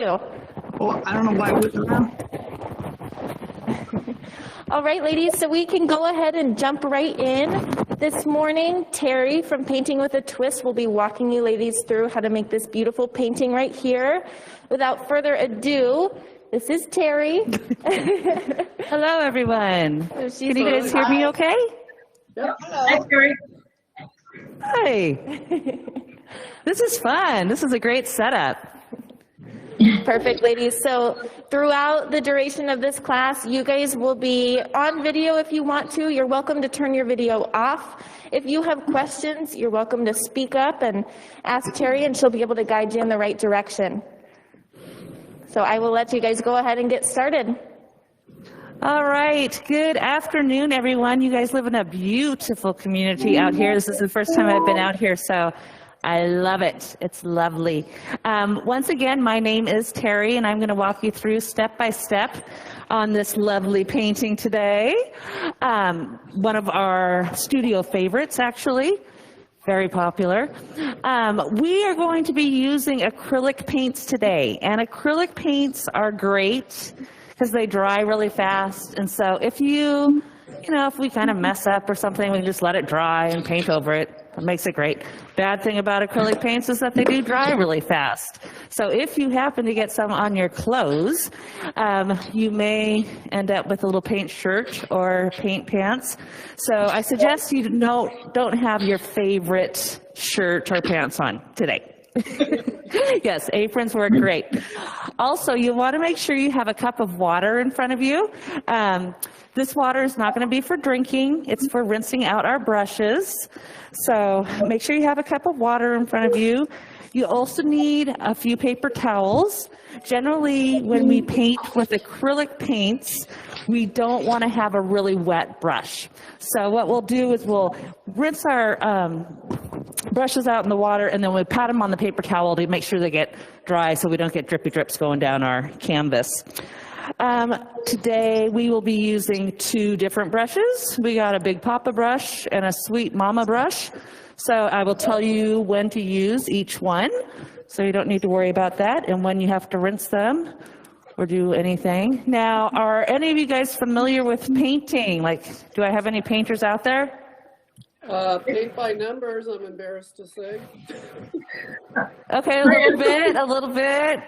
Well, I don't know why we don't know. All right, ladies, so we can go ahead and jump right in. This morning, Terry from Painting with a Twist will be walking you ladies through how to make this beautiful painting right here. Without further ado, this is Terry. Hello, everyone. Can you guys hear me okay? Yep. Hi, Terry. Hi. This is fun. This is a great setup. Perfect, ladies. So throughout the duration of this class, you guys will be on video if you want to. You're welcome to turn your video off. If you have questions, you're welcome to speak up and ask Terry, and she'll be able to guide you in the right direction. So I will let you guys go ahead and get started. All right. Good afternoon, everyone. You guys live in a beautiful community out here. This is the first time I've been out here, so I love it. It's lovely. Once again, my name is Terry, and I'm going to walk you through step by step on this lovely painting today. One of our studio favorites, actually. Very popular. We are going to be using acrylic paints today, and acrylic paints are great because they dry really fast. And so if if we kind of mess up or something, we can just let it dry and paint over it. That makes it great. Bad thing about acrylic paints is that they do dry really fast. So if you happen to get some on your clothes, you may end up with a little paint shirt or paint pants. So I suggest you don't have your favorite shirt or pants on today. Yes, aprons work great. Also, you want to make sure you have a cup of water in front of you. This water is not going to be for drinking. It's for rinsing out our brushes. So make sure you have a cup of water in front of you. You also need a few paper towels. Generally, when we paint with acrylic paints, we don't want to have a really wet brush. So what we'll do is we'll rinse our brushes out in the water, and then we pat them on the paper towel to make sure they get dry so we don't get drippy drips going down our canvas. Today we will be using two different brushes. We got a Big Papa brush and a Sweet Mama brush. So I will tell you when to use each one, so you don't need to worry about that, and when you have to rinse them or do anything. Now, are any of you guys familiar with painting? Like, do I have any painters out there? Paint by numbers, I'm embarrassed to say. Okay, a little bit.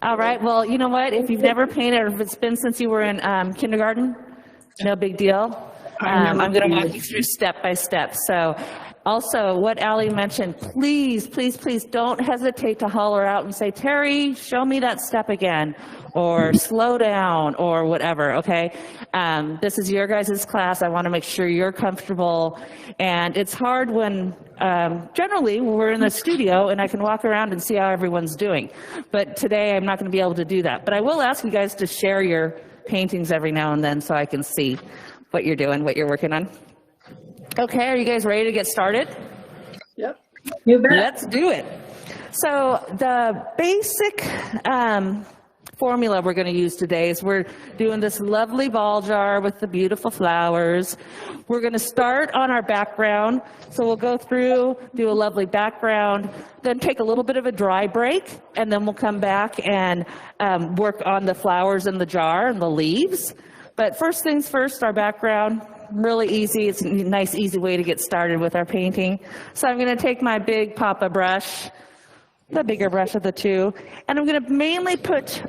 All right, well, you know what? If you've never painted, or if it's been since you were in kindergarten, no big deal. I'm going to walk you through step by step. So also, what Allie mentioned, please, please, please don't hesitate to holler out and say, Terry, show me that step again, or slow down, or whatever, okay? This is your guys' class. I want to make sure you're comfortable. And it's hard when, generally, we're in the studio and I can walk around and see how everyone's doing. But today, I'm not going to be able to do that. But I will ask you guys to share your paintings every now and then so I can see what you're doing, what you're working on. Okay, are you guys ready to get started? Yep. You bet. Let's do it. So the basic formula we're going to use today is we're doing this lovely ball jar with the beautiful flowers. We're going to start on our background. So we'll go through, do a lovely background, then take a little bit of a dry break, and then we'll come back and work on the flowers in the jar and the leaves. But first things first, our background, really easy. It's a nice, easy way to get started with our painting. So I'm going to take my Big Papa brush, the bigger brush of the two, and I'm going to mainly put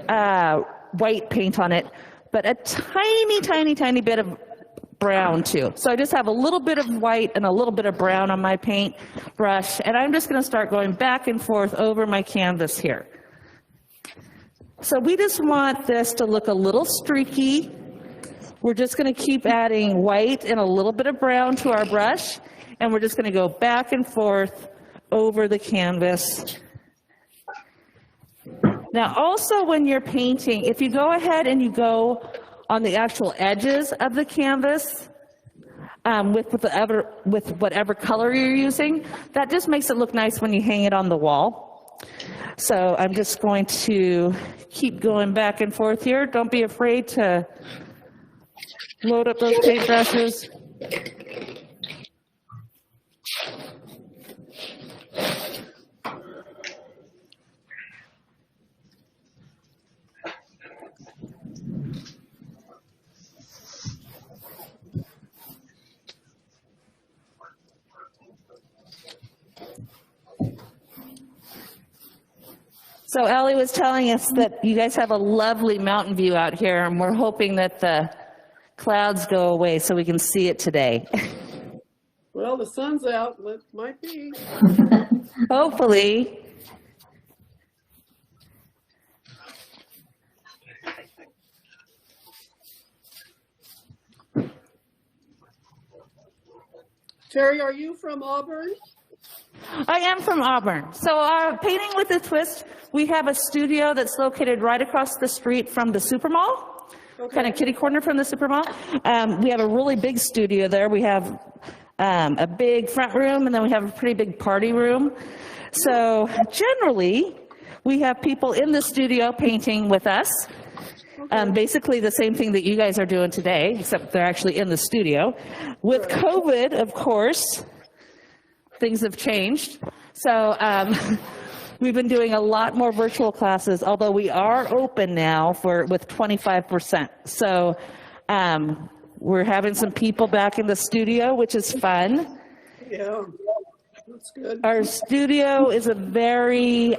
white paint on it, but a tiny, tiny, tiny bit of brown too. So I just have a little bit of white and a little bit of brown on my paint brush, and I'm just going to start going back and forth over my canvas here. So we just want this to look a little streaky. We're just going to keep adding white and a little bit of brown to our brush, and we're just going to go back and forth over the canvas. Now, also when you're painting, if you go ahead and you go on the actual edges of the canvas with whatever color you're using, that just makes it look nice when you hang it on the wall. So I'm just going to keep going back and forth here. Don't be afraid to load up those paintbrushes. So Ellie was telling us that you guys have a lovely mountain view out here, and we're hoping that the clouds go away so we can see it today. Well, the sun's out. It might be. Hopefully. Terry, are you from Auburn? I am from Auburn. So our Painting with a Twist, we have a studio that's located right across the street from the Supermall. Okay. Kind of kitty corner from the Supermall. We have a really big studio there. We have a big front room, and then we have a pretty big party room. So generally, we have people in the studio painting with us. Basically the same thing that you guys are doing today, except they're actually in the studio. With COVID, of course, things have changed. So we've been doing a lot more virtual classes, although we are open now with 25%. So we're having some people back in the studio, which is fun. Yeah, that's good. Our studio is a very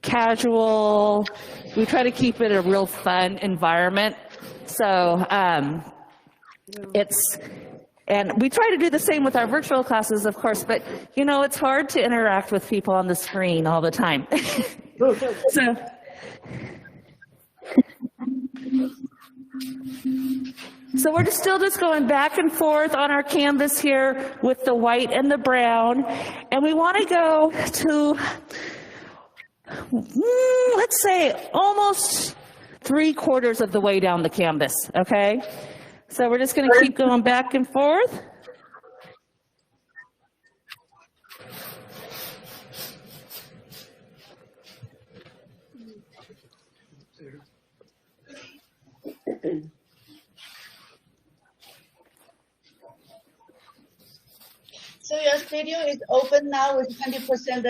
casual, we try to keep it a real fun environment. So and we try to do the same with our virtual classes, of course, but you know, it's hard to interact with people on the screen all the time. So we're still just going back and forth on our canvas here with the white and the brown, and we want to go to, let's say, almost 3/4 of the way down the canvas, okay? So we're just going to keep going back and forth. So your studio is open now with 20%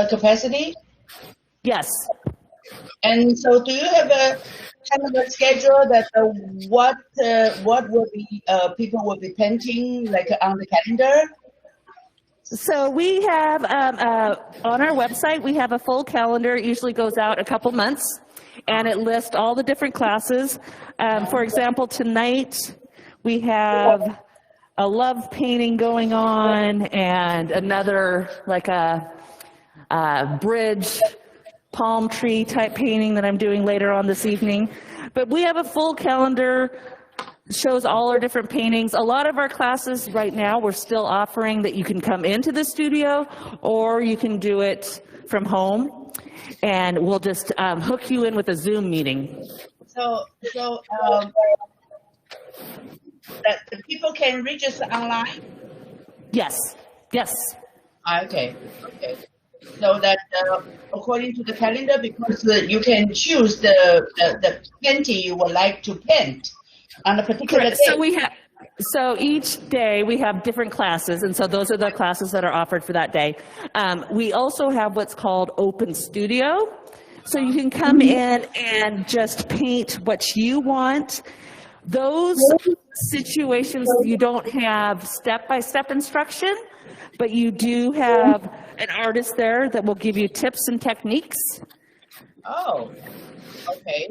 capacity? Yes. And so do you have a kind of a schedule that what will be people will be painting like on the calendar? So we have on our website, we have a full calendar. It usually goes out a couple months, and it lists all the different classes. For example, tonight we have a love painting going on, and another like a bridge palm tree type painting that I'm doing later on this evening. But we have a full calendar, shows all our different paintings. A lot of our classes right now, we're still offering that you can come into the studio or you can do it from home, and we'll just hook you in with a Zoom meeting. So that the people can register online? Yes, yes. Okay. So that according to the calendar, because you can choose the painting you would like to paint on a particular day. So each day we have different classes, and so those are the classes that are offered for that day. We also have what's called Open Studio. So you can come in and just paint what you want. Those situations, you don't have step-by-step instruction, but you do have an artist there that will give you tips and techniques. Oh, okay.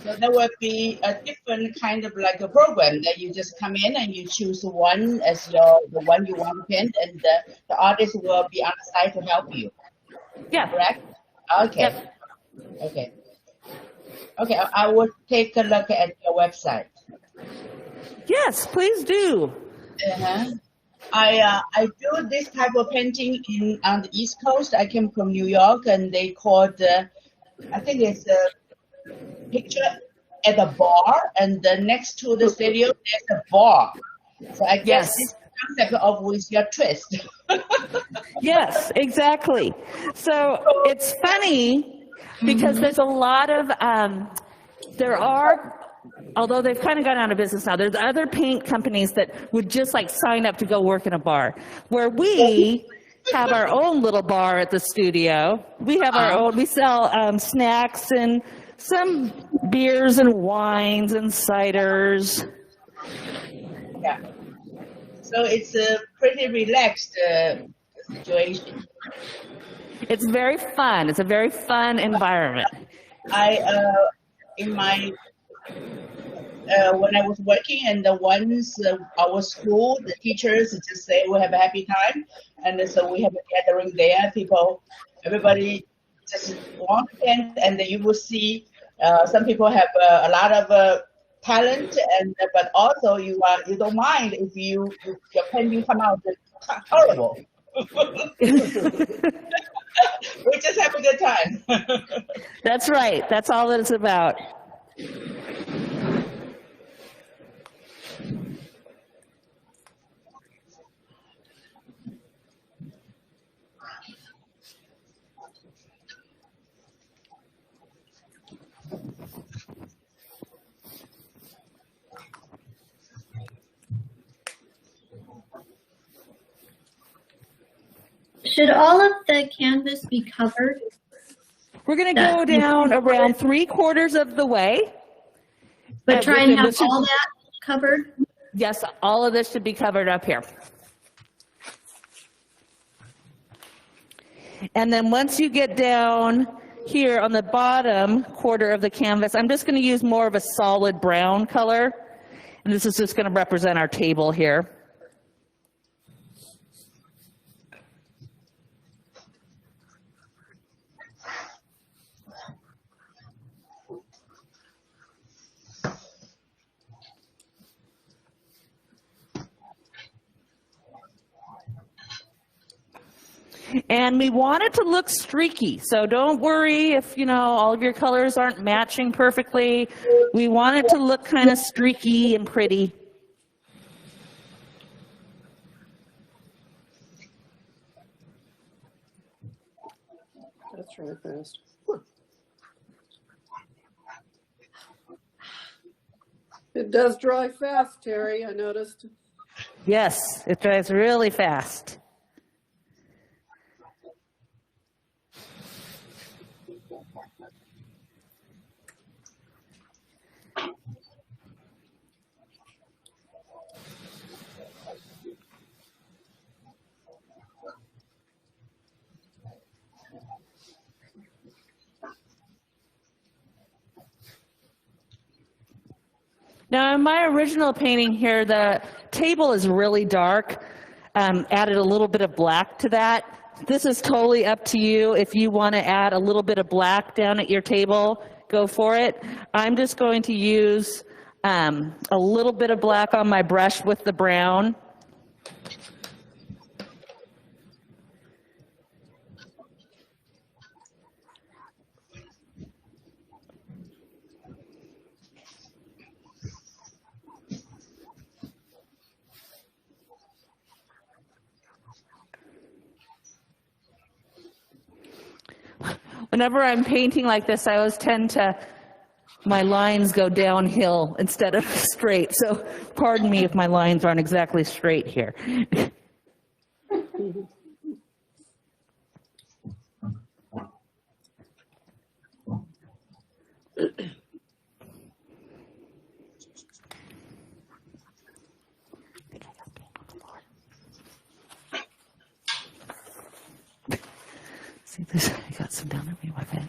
So there will be a different kind of like a program that you just come in and you choose one as the one you want to paint, and the artist will be on the side to help you. Yeah. Correct? Okay. Yep. Okay, I will take a look at your website. Yes, please do. I do this type of painting on the East Coast. I came from New York, and they called, I think it's a picture at a bar, and next to the studio, there's a bar. So I guess this concept of with your twist. Yes, exactly. So it's funny because there's a lot of, although they've kind of gone out of business now, there's other paint companies that would just like sign up to go work in a bar, where we have our own little bar at the studio. We have our own, we sell snacks and some beers and wines and ciders. Yeah. So it's a pretty relaxed situation. It's very fun. It's a very fun environment. In my when I was working, and once our school, the teachers just say we have a happy time, and so we have a gathering there. Everybody just want to dance, and you will see some people have a lot of talent, and but also you don't mind if your painting come out horrible. We just have a good time. That's right. That's all that it's about. Should all of the canvas be covered? We're going to go down around 3/4 of the way. But try and have all that covered? Yes, all of this should be covered up here. And then once you get down here on the bottom quarter of the canvas, I'm just going to use more of a solid brown color. And this is just going to represent our table here. And we want it to look streaky, so don't worry if, all of your colors aren't matching perfectly. We want it to look kind of streaky and pretty. That's really fast. It does dry fast, Terry, I noticed. Yes, it dries really fast. Now, in my original painting here, the table is really dark. Added a little bit of black to that. This is totally up to you. If you want to add a little bit of black down at your table, go for it. I'm just going to use a little bit of black on my brush with the brown. Whenever I'm painting like this, I always tend to, my lines go downhill instead of straight. So pardon me if my lines aren't exactly straight here. See this? I got some down there. My pen.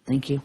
Thank you.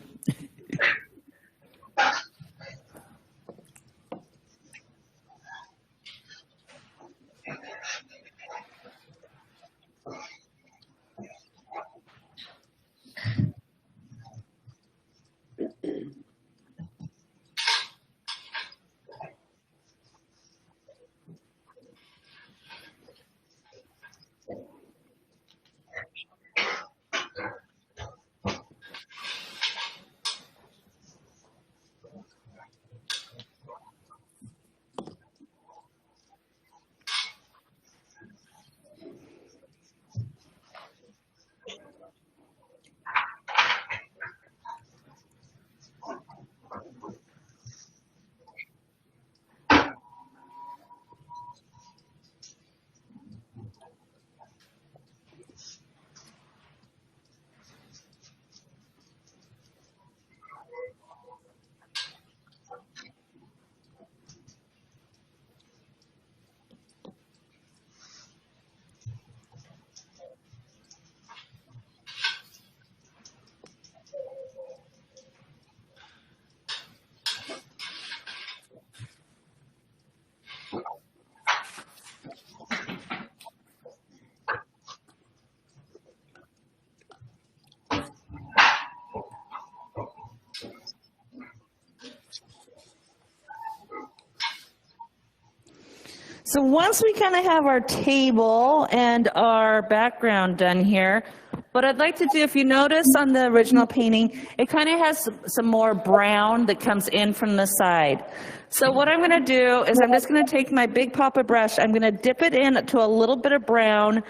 So once we kind of have our table and our background done here, what I'd like to do, if you notice on the original painting, it kind of has some more brown that comes in from the side. So what I'm going to do is I'm just going to take my Big Papa brush, I'm going to dip it into a little bit of brown,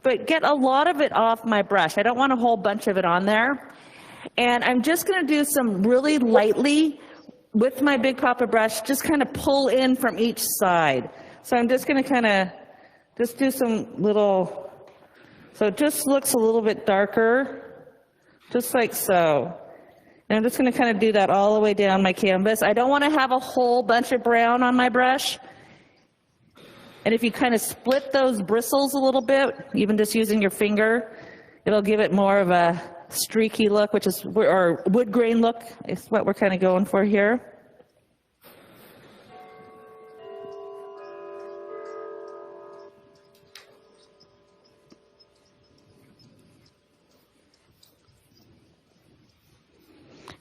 but get a lot of it off my brush. I don't want a whole bunch of it on there. And I'm just going to do some really lightly with my Big Papa brush, just kind of pull in from each side. So I'm just going to kind of just do some little, so it just looks a little bit darker, just like so. And I'm just going to kind of do that all the way down my canvas. I don't want to have a whole bunch of brown on my brush. And if you kind of split those bristles a little bit, even just using your finger, it'll give it more of a streaky look, which is, or wood grain look is what we're kind of going for here.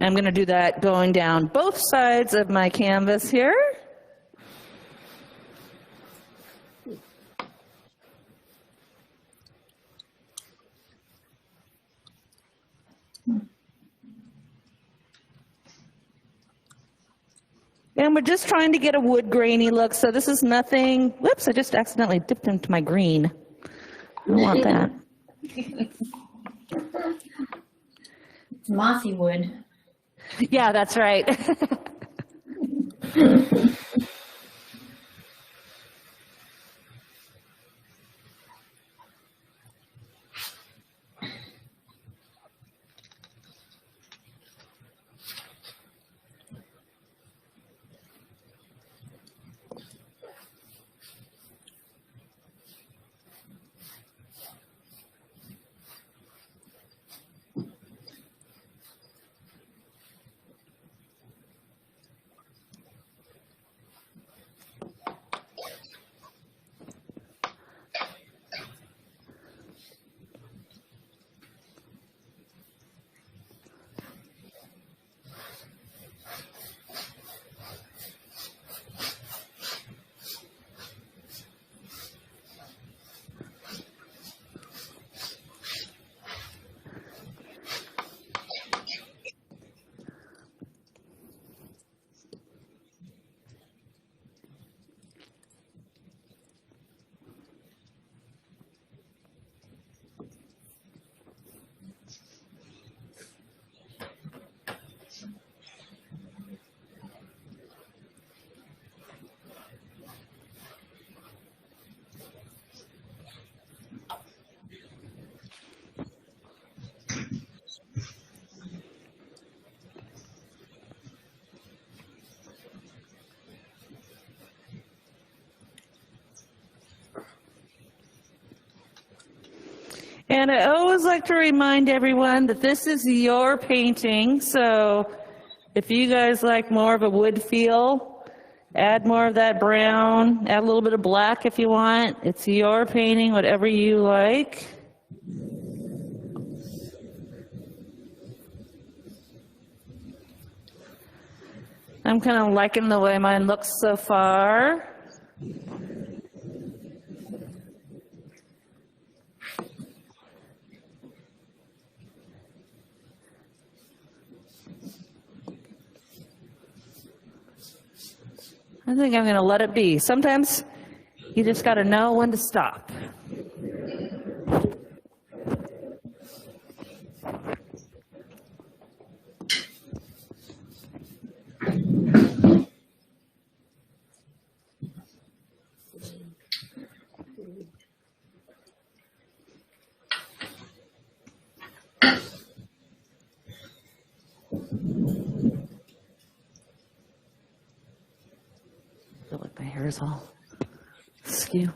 I'm going to do that going down both sides of my canvas here. And we're just trying to get a wood grainy look, so this is nothing, whoops, I just accidentally dipped into my green. I don't want that. It's mossy wood. Yeah, that's right. And I always like to remind everyone that this is your painting, so if you guys like more of a wood feel, add more of that brown, add a little bit of black if you want. It's your painting, whatever you like. I'm kind of liking the way mine looks so far. I think I'm going to let it be. Sometimes you just got to know when to stop. I feel like my hair is all askew.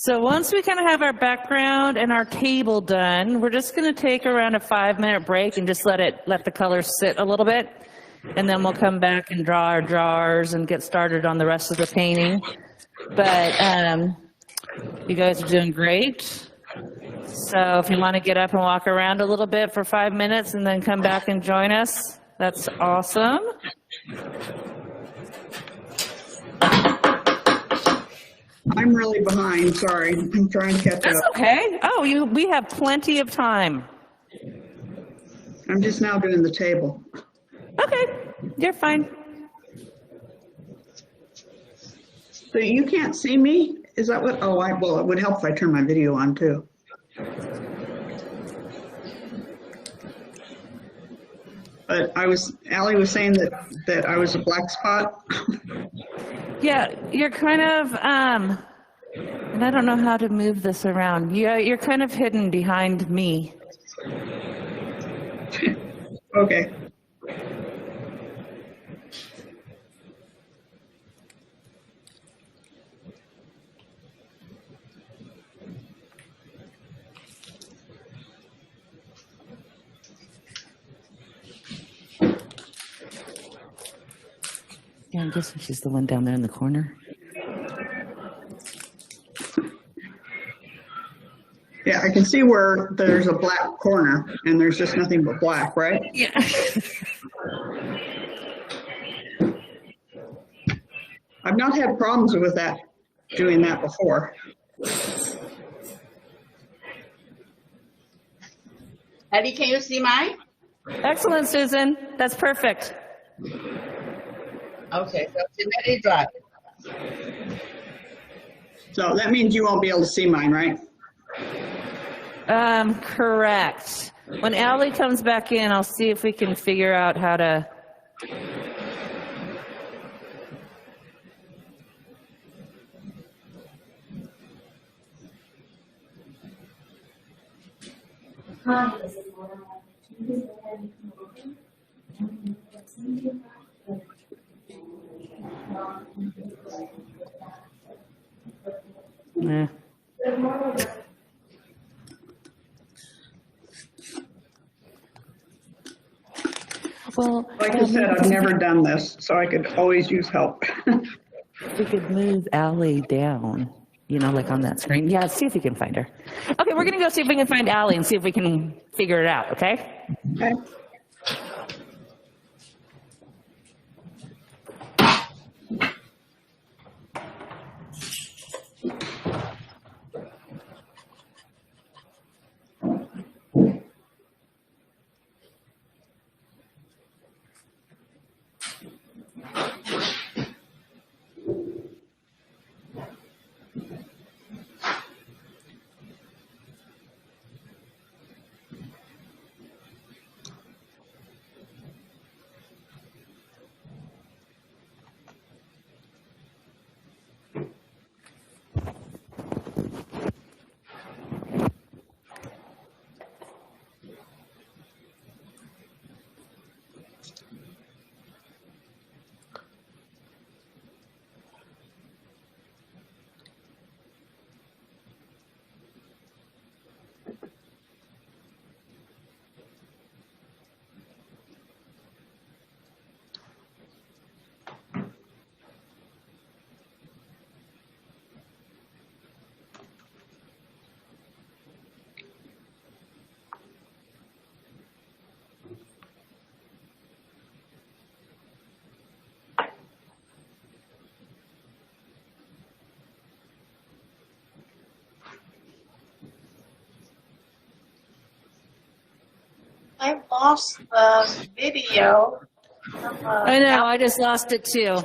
So once we kind of have our background and our table done, we're just going to take around a 5-minute break and just let the colors sit a little bit. And then we'll come back and draw our drawers and get started on the rest of the painting. But you guys are doing great. So if you want to get up and walk around a little bit for 5 minutes and then come back and join us, that's awesome. I'm really behind, sorry. I'm trying to catch That's up. okay. Oh, we have plenty of time. I'm just now doing the table. Okay, you're fine. So you can't see me? Is that what? Oh, well, it would help if I turn my video on too. But Allie was saying that I was a black spot. Yeah, you're kind of, and I don't know how to move this around. Yeah, you're kind of hidden behind me. Okay. Yeah, I'm guessing she's the one down there in the corner. Yeah, I can see where there's a black corner and there's just nothing but black, right? Yeah. I've not had problems with that, doing that before. Eddie, can you see mine? Excellent, Susan. That's perfect. Okay, so it's very dry. So that means you won't be able to see mine, right? Correct. When Allie comes back in, I'll see if we can figure out how to. Yeah. Well, Like I said, I've never done this, so I could always use help. we could move Allie down, like on that screen. Yeah, see if we can find her. Okay, we're going to go see if we can find Allie and see if we can figure it out, okay? Okay. I lost the video. I know, I just lost it too.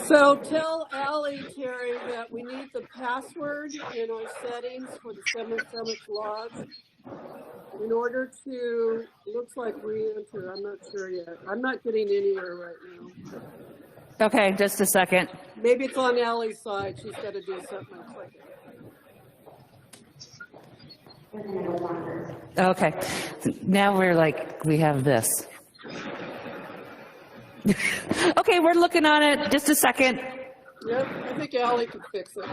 So tell Allie, Terry, that we need the password in our settings for the Summit Lodge in order to, looks like re-enter. I'm not sure yet. I'm not getting anywhere right now. Okay, just a second. Maybe it's on Allie's side. She's got to do something quick. Okay, now we have this. Okay, we're looking on it. Just a second. Yep, I think Allie can fix it.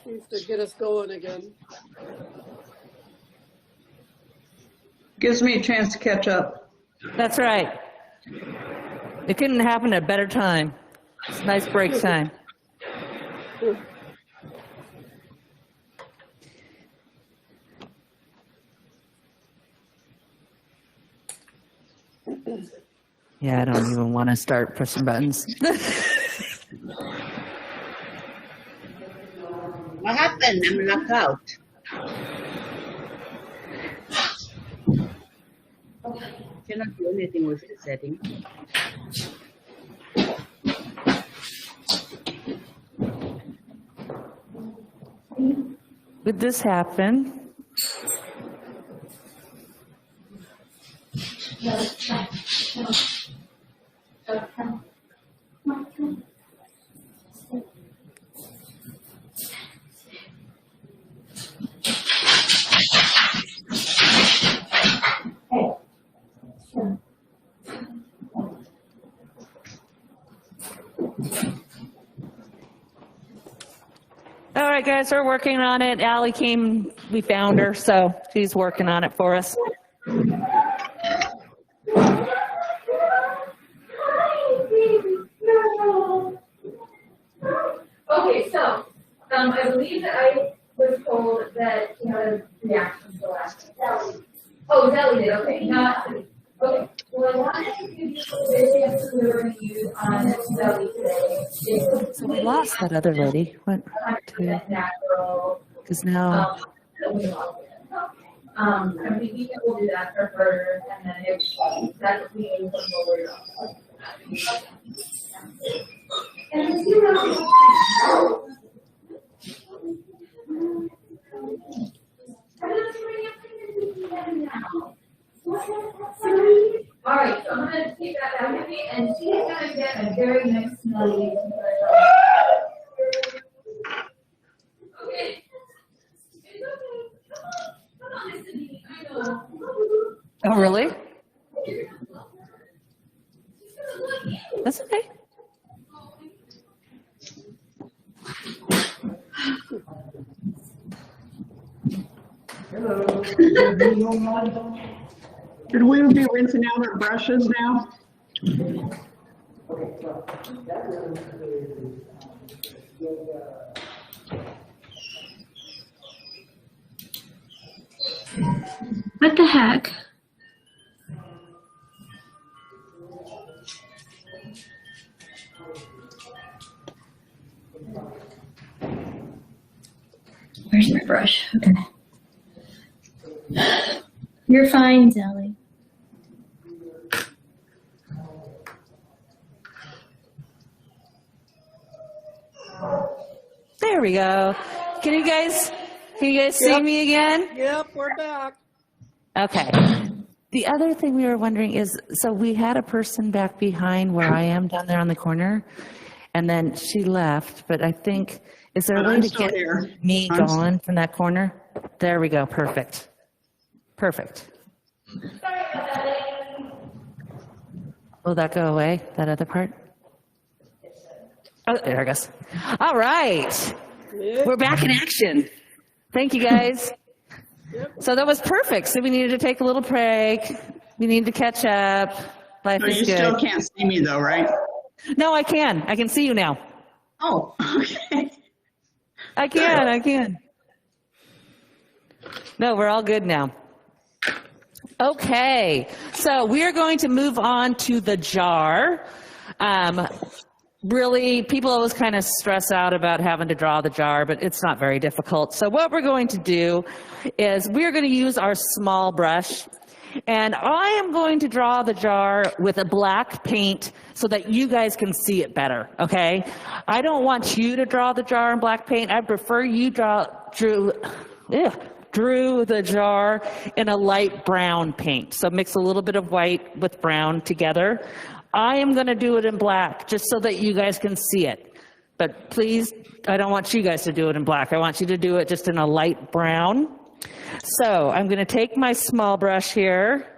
seems to get us going again. Gives me a chance to catch up. That's right. It couldn't happen at a better time. It's a nice break time. Yeah, I don't even want to start pushing buttons. What happened? I'm locked out. Cannot do anything with the setting. Would this happen? All right, guys, we're working on it. Allie came, we found her, so she's working on it for us. Okay, so I believe that I was told that you had a reaction to the last. Oh, Zelly did. Okay, not. Okay. Well, I wanted to give you a video we were going to use on Zelly today. So we lost that other lady. What? Because now. I'm thinking that we'll do that for further, and then if that's we need to forward on. And the zero. All right, so I'm going to take that out of me, and she's going to get a very nice smelly. Okay. It's okay. Come on, listen to me. I know. Oh, really? That's okay. Should we be rinsing out our brushes now? What the heck? Where's my brush? Okay. You're fine, Zelly. There we go. Can you guys see me again? Yep, we're back. Okay. The other thing we were wondering is, so we had a person back behind where I am down there on the corner, and then she left, but I think, is there a way I'm to still get here. me I'm going from that corner? There we go. Perfect. Perfect. Will that go away, that other part? Oh, there it goes. All right. We're back in action. Thank you, guys. So that was perfect. So we needed to take a little break. We need to catch up. Life No, is you good. still can't see me though, right? No, I can. I can see you now. Oh, okay. I can. No, we're all good now. Okay, so we are going to move on to the jar. Really, people always kind of stress out about having to draw the jar, but it's not very difficult. So what we're going to do is we're going to use our small brush, and I am going to draw the jar with a black paint so that you guys can see it better, okay? I don't want you to draw the jar in black paint. I prefer you drew the jar in a light brown paint. So mix a little bit of white with brown together. I am going to do it in black just so that you guys can see it. But please, I don't want you guys to do it in black. I want you to do it just in a light brown. So I'm going to take my small brush here,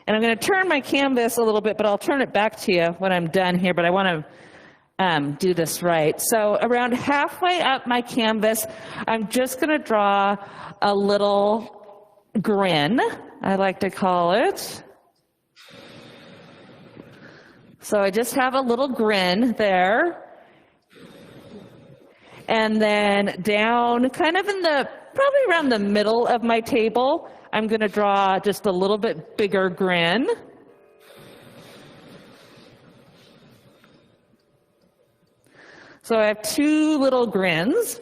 and I'm going to turn my canvas a little bit, but I'll turn it back to you when I'm done here. But I want to do this right. So around halfway up my canvas, I'm just going to draw a little grin, I like to call it. So I just have a little grin there. And then down kind of in the, probably around the middle of my table, I'm going to draw just a little bit bigger grin. So I have two little grins.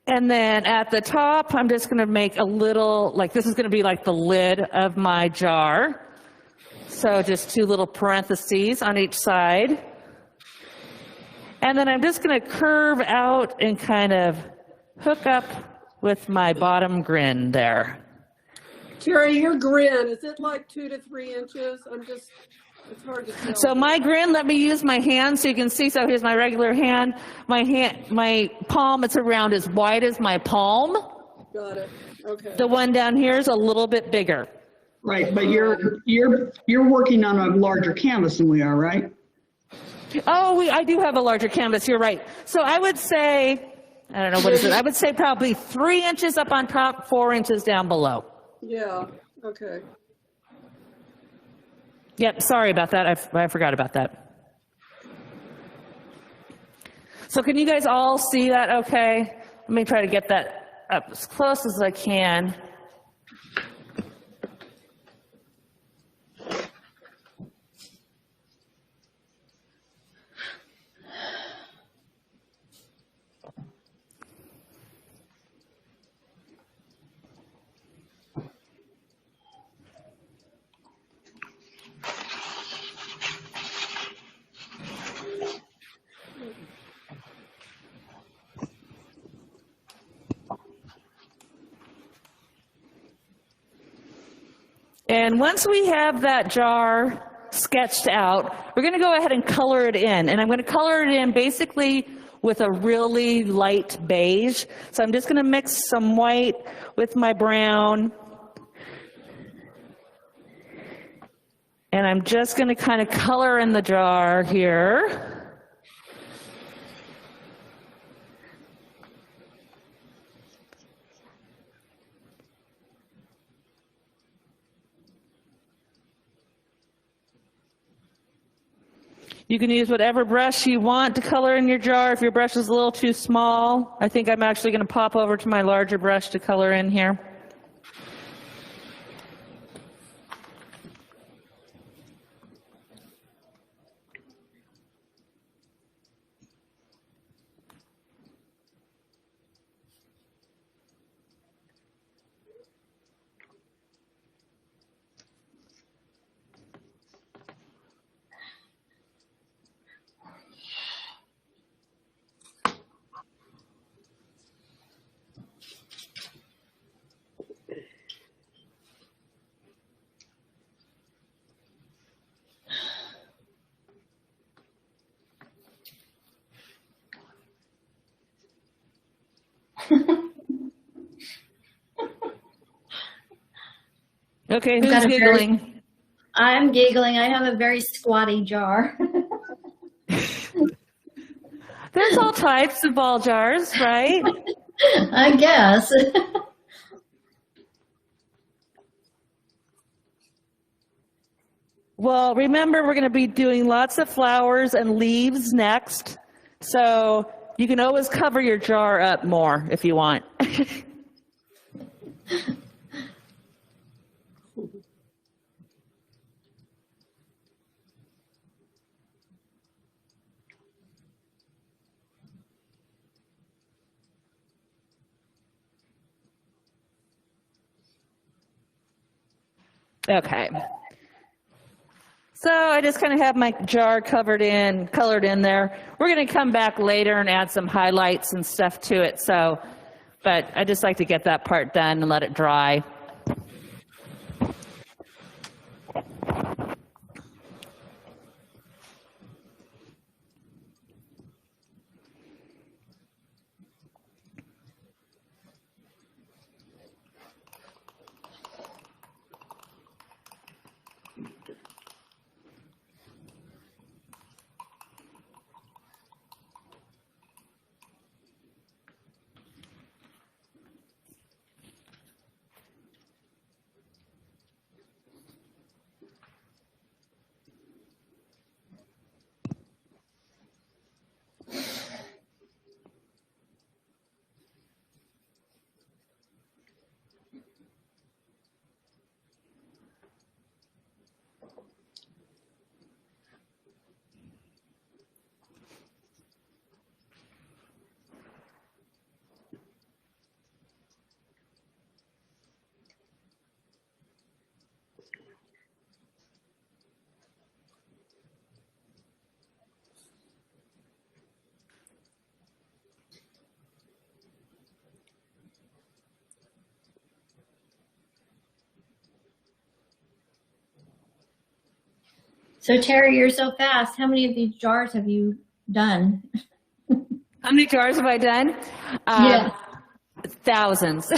And then at the top, I'm just going to make a little, like this is going to be like the lid of my jar. So just two little parentheses on each side. And then I'm just going to curve out and kind of hook up with my bottom grin there. Terry, your grin, is it like 2 to 3 inches? It's hard to tell. So my grin, let me use my hand so you can see. So here's my regular hand. My palm, it's around as wide as my palm. Got it. Okay. The one down here is a little bit bigger. Right, but you're working on a larger canvas than we are, right? Oh, I do have a larger canvas. You're right. So I would say, I don't know, what is it? I would say probably 3 inches up on top, 4 inches down below. Yeah. Okay. Yep, sorry about that. I forgot about that. So can you guys all see that okay? Let me try to get that up as close as I can. And once we have that jar sketched out, we're going to go ahead and color it in. And I'm going to color it in basically with a really light beige. So I'm just going to mix some white with my brown. And I'm just going to kind of color in the jar here. You can use whatever brush you want to color in your jar. If your brush is a little too small, I think I'm actually going to pop over to my larger brush to color in here. Okay, who's giggling? I'm giggling. I have a very squatty jar. There's all types of ball jars, right? I guess. Well, remember, we're going to be doing lots of flowers and leaves next. So you can always cover your jar up more if you want. Okay. So I just kind of have my jar colored in there. We're going to come back later and add some highlights and stuff to it. So, but I just like to get that part done and let it dry. So Terry, you're so fast. How many of these jars have you done? How many jars have I done? Yeah. Thousands.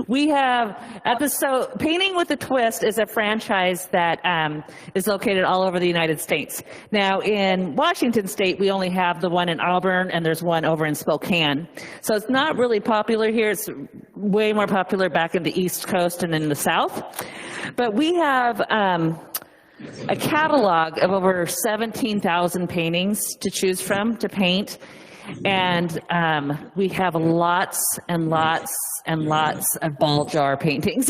We have so Painting with a Twist is a franchise that is located all over the United States. Now in Washington State, we only have the one in Auburn, and there's one over in Spokane. So it's not really popular here. It's way more popular back in the East Coast and in the South. But we have a catalog of over 17,000 paintings to choose from to paint. And we have lots and lots and lots of ball jar paintings.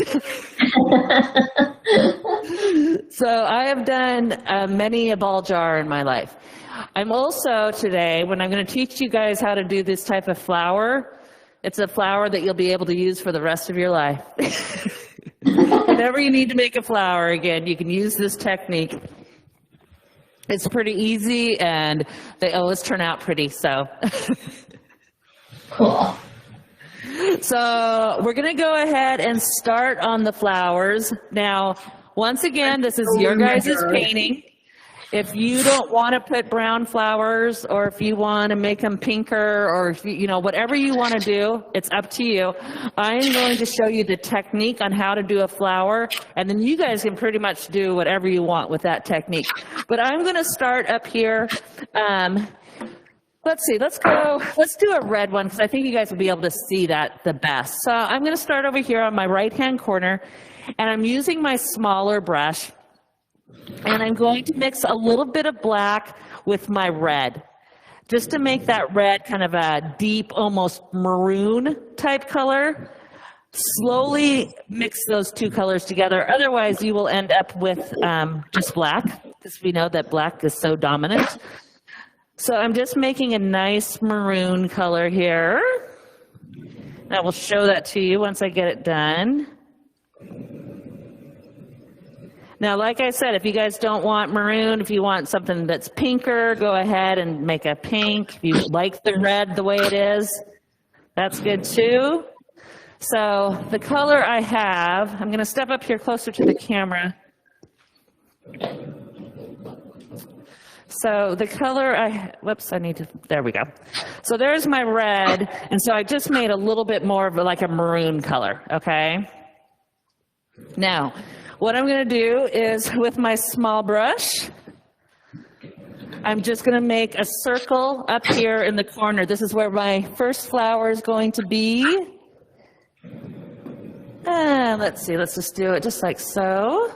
So I have done many a ball jar in my life. I'm also today, when I'm going to teach you guys how to do this type of flower, it's a flower that you'll be able to use for the rest of your life. Whenever you need to make a flower again, you can use this technique. It's pretty easy, and they always turn out pretty, so. Cool. So we're going to go ahead and start on the flowers. Now, once again, this is your guys' painting. If you don't want to put brown flowers, or if you want to make them pinker, or if you know, whatever you want to do, it's up to you. I'm going to show you the technique on how to do a flower, and then you guys can pretty much do whatever you want with that technique. But I'm going to start up here. Let's see, let's do a red one, because I think you guys will be able to see that the best. So I'm going to start over here on my right-hand corner, and I'm using my smaller brush. And I'm going to mix a little bit of black with my red, just to make that red kind of a deep, almost maroon type color. Slowly mix those two colors together. Otherwise, you will end up with just black, because we know that black is so dominant. So I'm just making a nice maroon color here. And I will show that to you once I get it done. Now, like I said, if you guys don't want maroon, if you want something that's pinker, go ahead and make a pink. If you like the red the way it is, that's good too. So the color I have, I'm going to step up here closer to the camera. So the color there we go. So there's my red, and so I just made a little bit more of like a maroon color, okay? Now, what I'm going to do is, with my small brush, I'm just going to make a circle up here in the corner. This is where my first flower is going to be. Let's see, let's just do it just like so.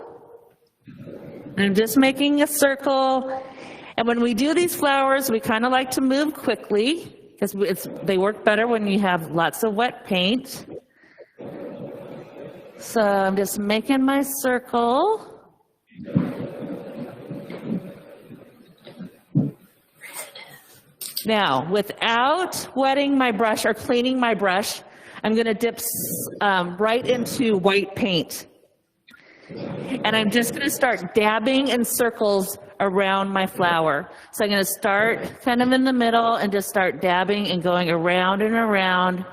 I'm just making a circle. And when we do these flowers, we kind of like to move quickly, because they work better when you have lots of wet paint. So I'm just making my circle. Now, without wetting my brush or cleaning my brush, I'm going to dip right into white paint. And I'm just going to start dabbing in circles around my flower. So I'm going to start kind of in the middle and just start dabbing and going around and around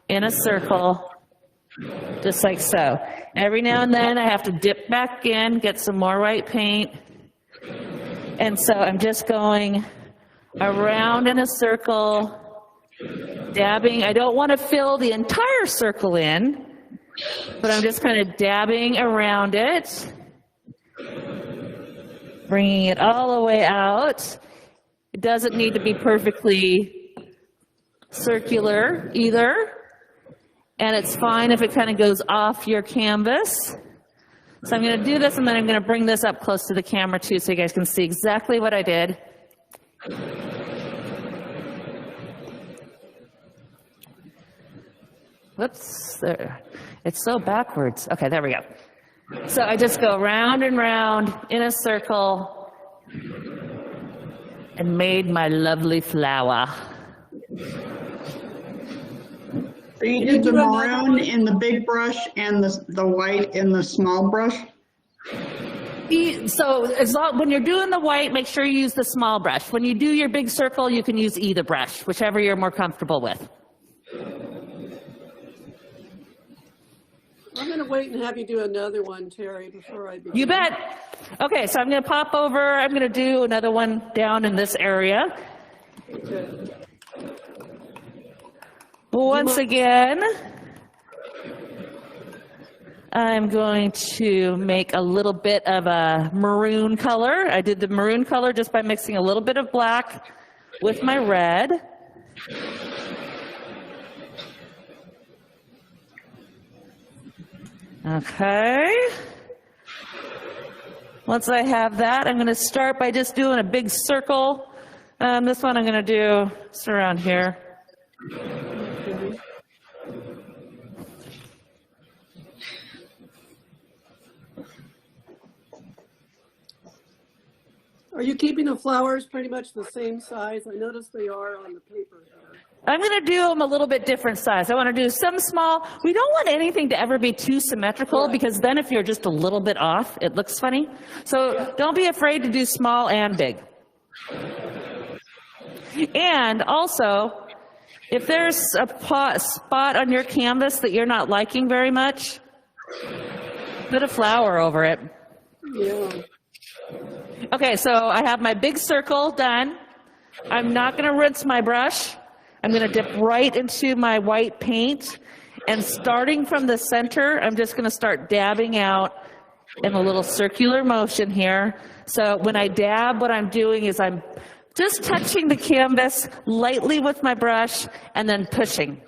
in a circle. Just like so. Every now and then I have to dip back in, get some more white paint. And so I'm just going around in a circle, dabbing. I don't want to fill the entire circle in, but I'm just kind of dabbing around it, bringing it all the way out. It doesn't need to be perfectly circular either. And it's fine if it kind of goes off your canvas. So I'm going to do this, and then I'm going to bring this up close to the camera too, so you guys can see exactly what I did. Whoops, there. It's so backwards. Okay, there we go. So I just go round and round in a circle and made my lovely flower. So you did the maroon in the big brush and the white in the small brush? So when you're doing the white, make sure you use the small brush. When you do your big circle, you can use either brush, whichever you're more comfortable with. I'm going to wait and have you do another one, Terry, before I begin. You bet. Okay, so I'm going to pop over. I'm going to do another one down in this area. Okay. Once again, I'm going to make a little bit of a maroon color. I did the maroon color just by mixing a little bit of black with my red. Okay. Once I have that, I'm going to start by just doing a big circle. This one I'm going to do just around here. Are you keeping the flowers pretty much the same size? I noticed they are on the paper here. I'm going to do them a little bit different size. I want to do some small. We don't want anything to ever be too symmetrical, because then if you're just a little bit off, it looks funny. So don't be afraid to do small and big. And also, if there's a spot on your canvas that you're not liking very much, put a flower over it. Yeah. Okay, so I have my big circle done. I'm not going to rinse my brush. I'm going to dip right into my white paint, and starting from the center, I'm just going to start dabbing out in a little circular motion here. So when I dab, what I'm doing is I'm just touching the canvas lightly with my brush and then pushing.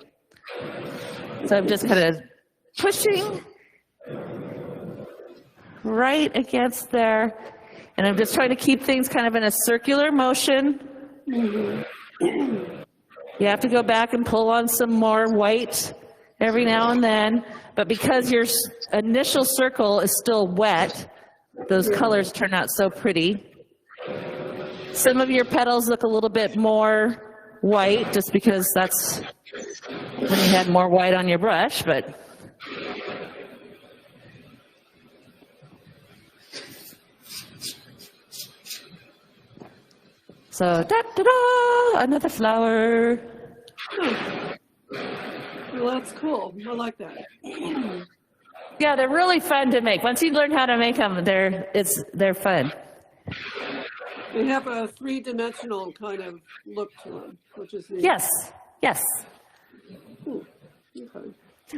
So I'm just kind of pushing right against there. And I'm just trying to keep things kind of in a circular motion. You have to go back and pull on some more white every now and then. But because your initial circle is still wet, those colors turn out so pretty. Some of your petals look a little bit more white just because that's when you had more white on your brush, but so, da-da-da, another flower. Well, that's cool. I like that. Yeah, they're really fun to make. Once you learn how to make them, they're fun. They have a three-dimensional kind of look to them, which is neat. Yes, yes. Okay.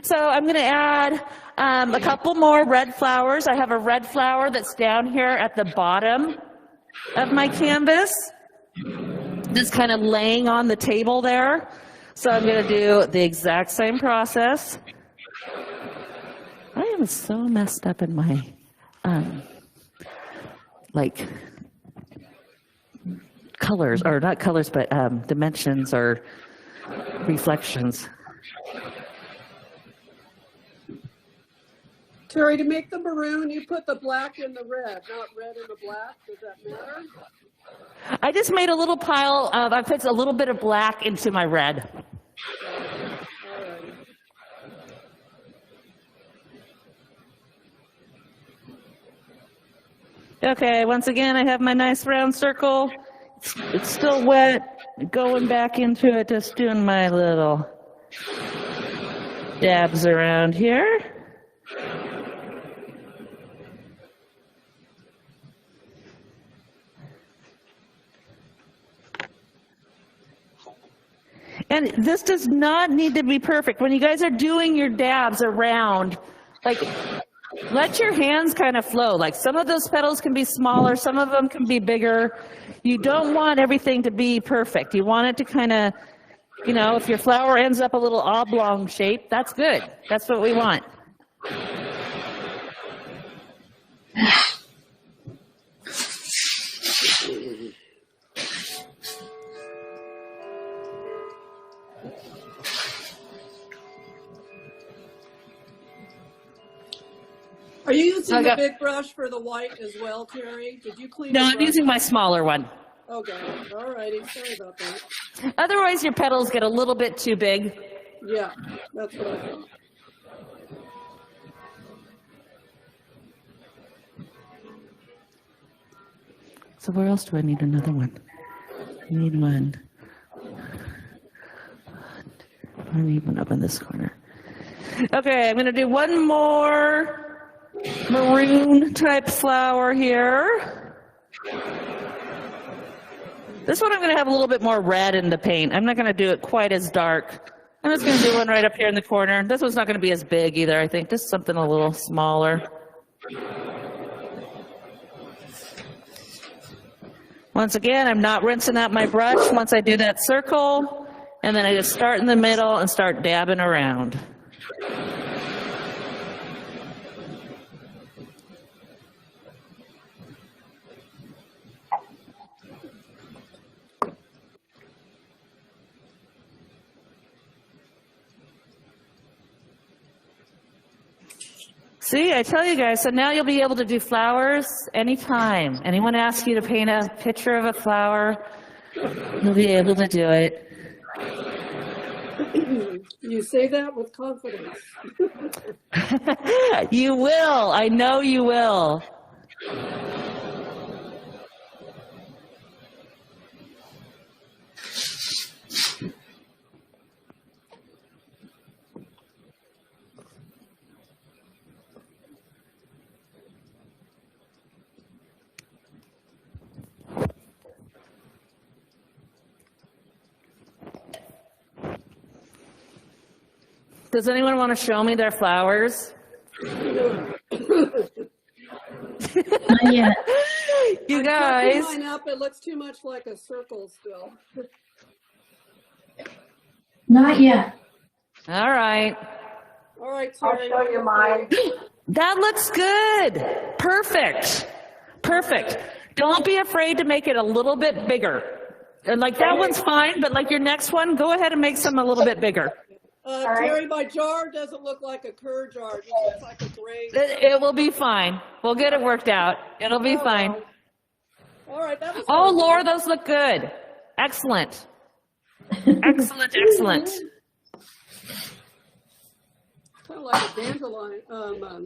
So I'm going to add a couple more red flowers. I have a red flower that's down here at the bottom of my canvas, just kind of laying on the table there. So I'm going to do the exact same process. I am so messed up in my, like, colors, or not colors, but dimensions or reflections. Terry, to make the maroon, you put the black in the red, not red in the black. Does that matter? I just made a little pile of, I put a little bit of black into my red. Okay, once again, I have my nice round circle. It's still wet. Going back into it, just doing my little dabs around here. And this does not need to be perfect. When you guys are doing your dabs around, like, let your hands kind of flow. Like, some of those petals can be smaller, some of them can be bigger. You don't want everything to be perfect. You want it to kind of, you know, if your flower ends up a little oblong shape, that's good. That's what we want. Are you using the big brush for the white as well, Terry? Did you clean? No, I'm using my smaller one. Okay, all righty. Sorry about that. Otherwise, your petals get a little bit too big. Yeah, that's what I thought. So where else do I need another one? I need one. I need one up in this corner. Okay, I'm going to do one more maroon type flower here. This one I'm going to have a little bit more red in the paint. I'm not going to do it quite as dark. I'm just going to do one right up here in the corner. This one's not going to be as big either, I think. Just something a little smaller. Once again, I'm not rinsing out my brush once I do that circle. And then I just start in the middle and start dabbing around. See, I tell you guys, so now you'll be able to do flowers anytime. Anyone asks you to paint a picture of a flower, you'll be able to do it. You say that with confidence. You will. I know you will. Does anyone want to show me their flowers? Not yet. You guys. Line up, it looks too much like a circle still. Not yet. All right. All right, Terry. I'll show you mine. That looks good. Perfect. Perfect. Don't be afraid to make it a little bit bigger. And like that one's fine, but like your next one, go ahead and make some a little bit bigger. Terry, my jar doesn't look like a cur jar. It looks like a gray. It will be fine. We'll get it worked out. It'll be fine. All right, that was Oh, Laura, those look good. Excellent. Excellent, excellent. kind of like a dandelion.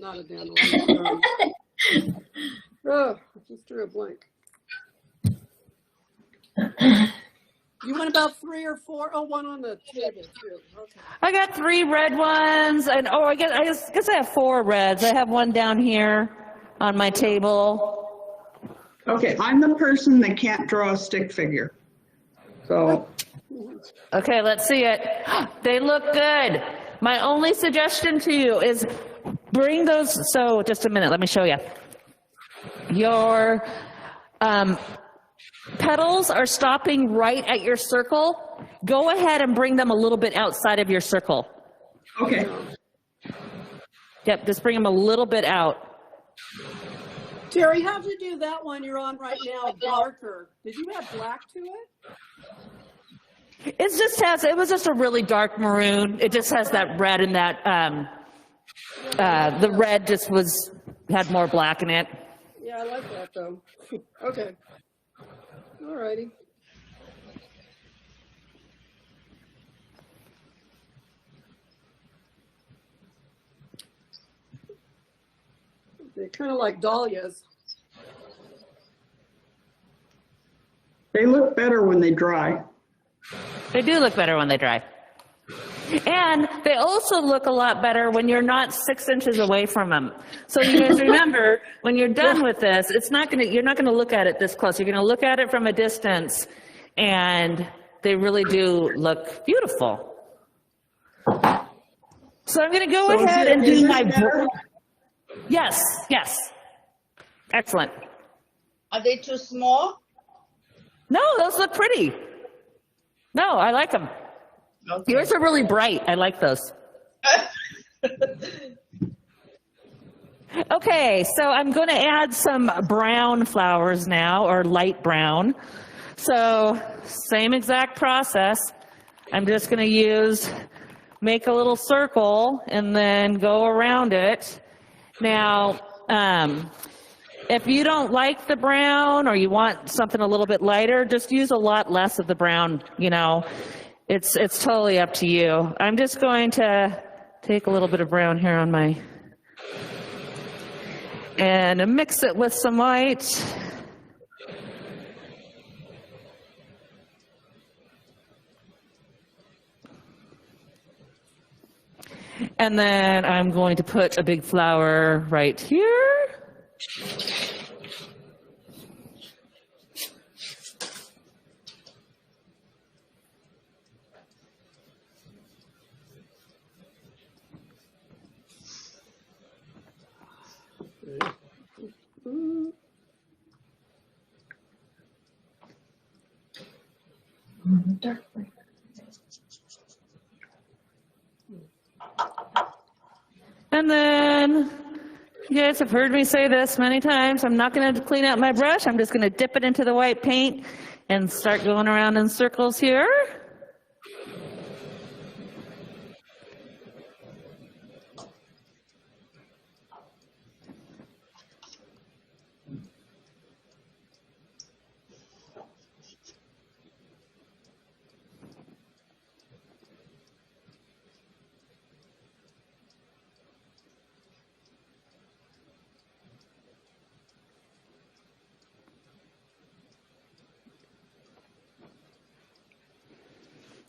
Not a dandelion. Oh, I just drew a blank. You went about 3 or 4? Oh, one on the table too. Okay. I got 3 red ones, and oh, I guess I have 4 reds. I have one down here on my table. Okay, I'm the person that can't draw a stick figure. So. Okay, let's see it. They look good. My only suggestion to you is bring those. So just a minute, let me show you. Your petals are stopping right at your circle. Go ahead and bring them a little bit outside of your circle. Okay. Yep, just bring them a little bit out. Terry, how'd you do that one you're on right now, darker? Did you add black to it? It was just a really dark maroon. It just has that red and that, the red just had more black in it. Yeah, I like that though. Okay. All righty. They're kind of like dahlias. They look better when they dry. They do look better when they dry. And they also look a lot better when you're not 6 inches away from them. So you guys remember, when you're done with this, you're not gonna look at it this close. You're gonna look at it from a distance, and they really do look beautiful. So I'm gonna go ahead and do my. Yes, yes. Excellent. Are they too small? No, those look pretty. No, I like them. Okay. Yours are really bright. I like those. Okay, so I'm going to add some brown flowers now, or light brown. So same exact process. I'm just going to make a little circle and then go around it. Now, if you don't like the brown or you want something a little bit lighter, just use a lot less of the brown, you know. It's totally up to you. I'm just going to take a little bit of brown here on and mix it with some white. And then I'm going to put a big flower right here. And then, you guys have heard me say this many times, I'm not going to clean out my brush, I'm just going to dip it into the white paint and start going around in circles here.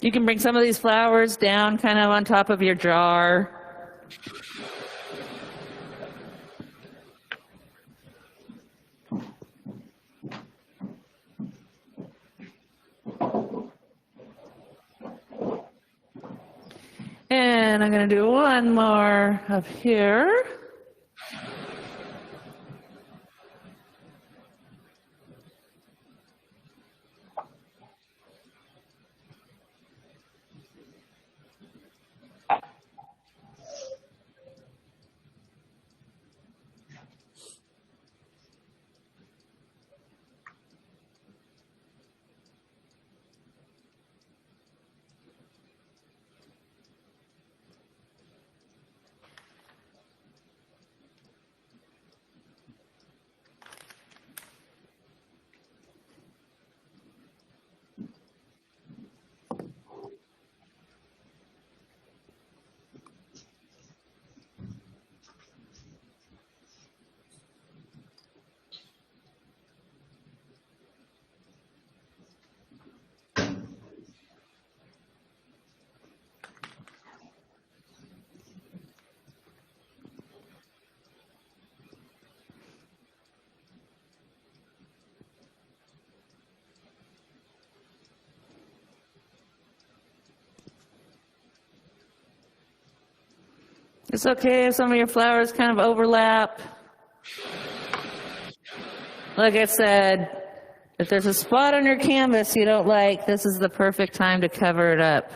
You can bring some of these flowers down kind of on top of your jar. And I'm going to do one more up here. It's okay if some of your flowers kind of overlap. Like I said, if there's a spot on your canvas you don't like, this is the perfect time to cover it up.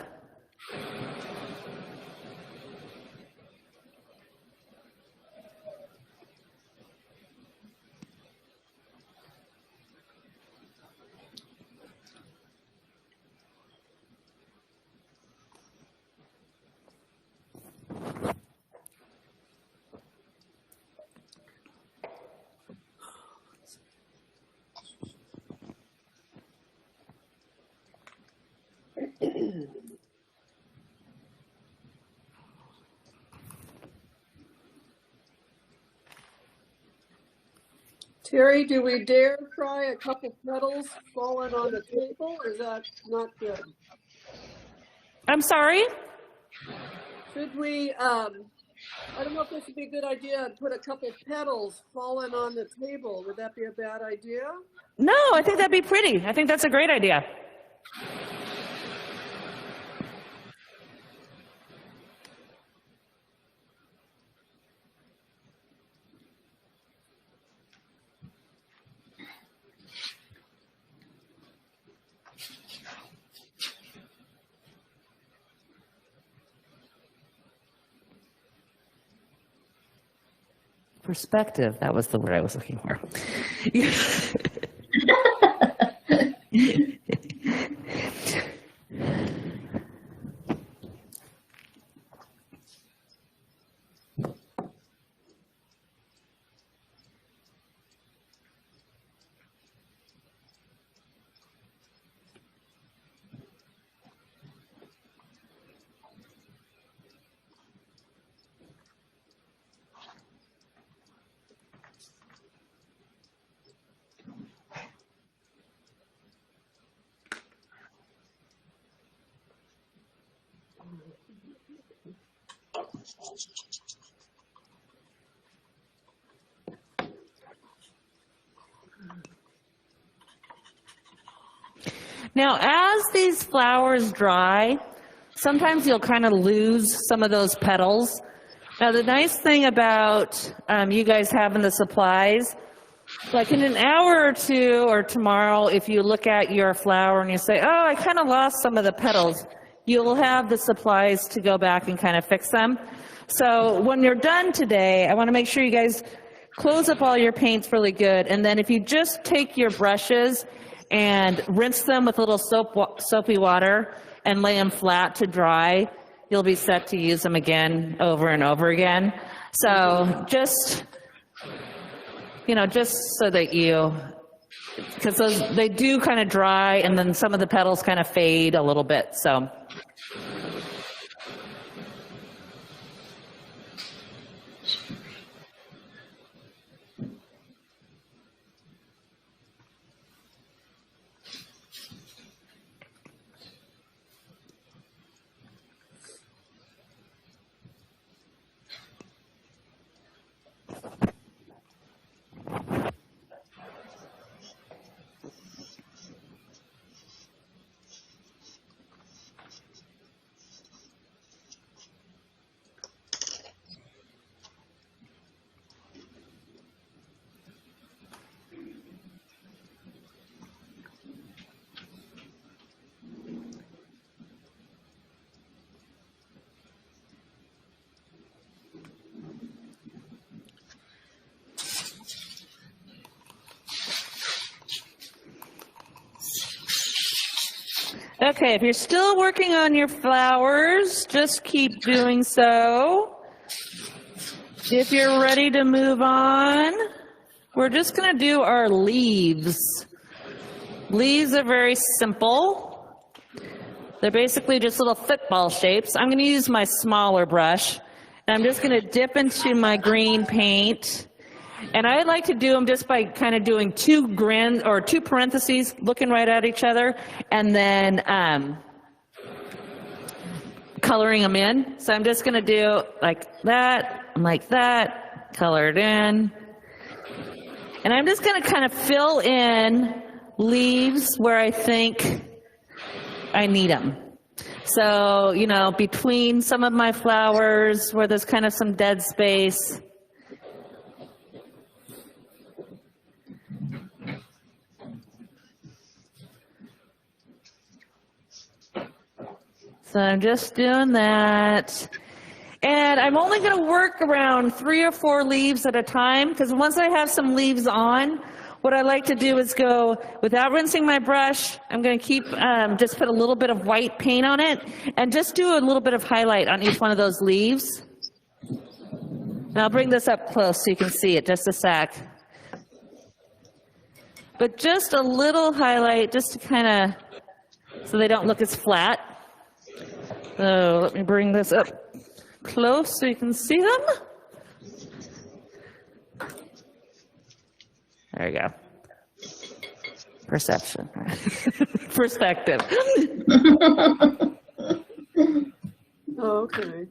Terry, do we dare try a couple petals falling on the table, or is that not good? I'm sorry? Should we, I don't know if this would be a good idea, to put a couple petals falling on the table. Would that be a bad idea? No, I think that'd be pretty. I think that's a great idea. Perspective, that was the word I was looking for. Now, as these flowers dry, sometimes you'll kind of lose some of those petals. Now, the nice thing about you guys having the supplies, like in an hour or two or tomorrow, if you look at your flower and you say, oh, I kind of lost some of the petals, you'll have the supplies to go back and kind of fix them. So when you're done today, I want to make sure you guys close up all your paints really good. And then if you just take your brushes and rinse them with a little soapy water and lay them flat to dry, you'll be set to use them again over and over again. So just, you know, just so that you, because they do kind of dry and then some of the petals kind of fade a little bit, so. Okay, if you're still working on your flowers, just keep doing so. If you're ready to move on, we're just going to do our leaves. Leaves are very simple. They're basically just little football shapes. I'm going to use my smaller brush, and I'm just going to dip into my green paint. And I like to do them just by kind of doing two parentheses, looking right at each other, and then coloring them in. So I'm just going to do like that, color it in. And I'm just going to kind of fill in leaves where I think I need them. So, you know, between some of my flowers where there's kind of some dead space. So I'm just doing that. And I'm only going to work around 3 or 4 leaves at a time, because once I have some leaves on, what I like to do is go, without rinsing my brush, I'm going to keep, just put a little bit of white paint on it, and just do a little bit of highlight on each one of those leaves. And I'll bring this up close so you can see it, just a sec. But just a little highlight, just to kind of, so they don't look as flat. So let me bring this up close so you can see them. There you go. Perception. Perspective. Okay.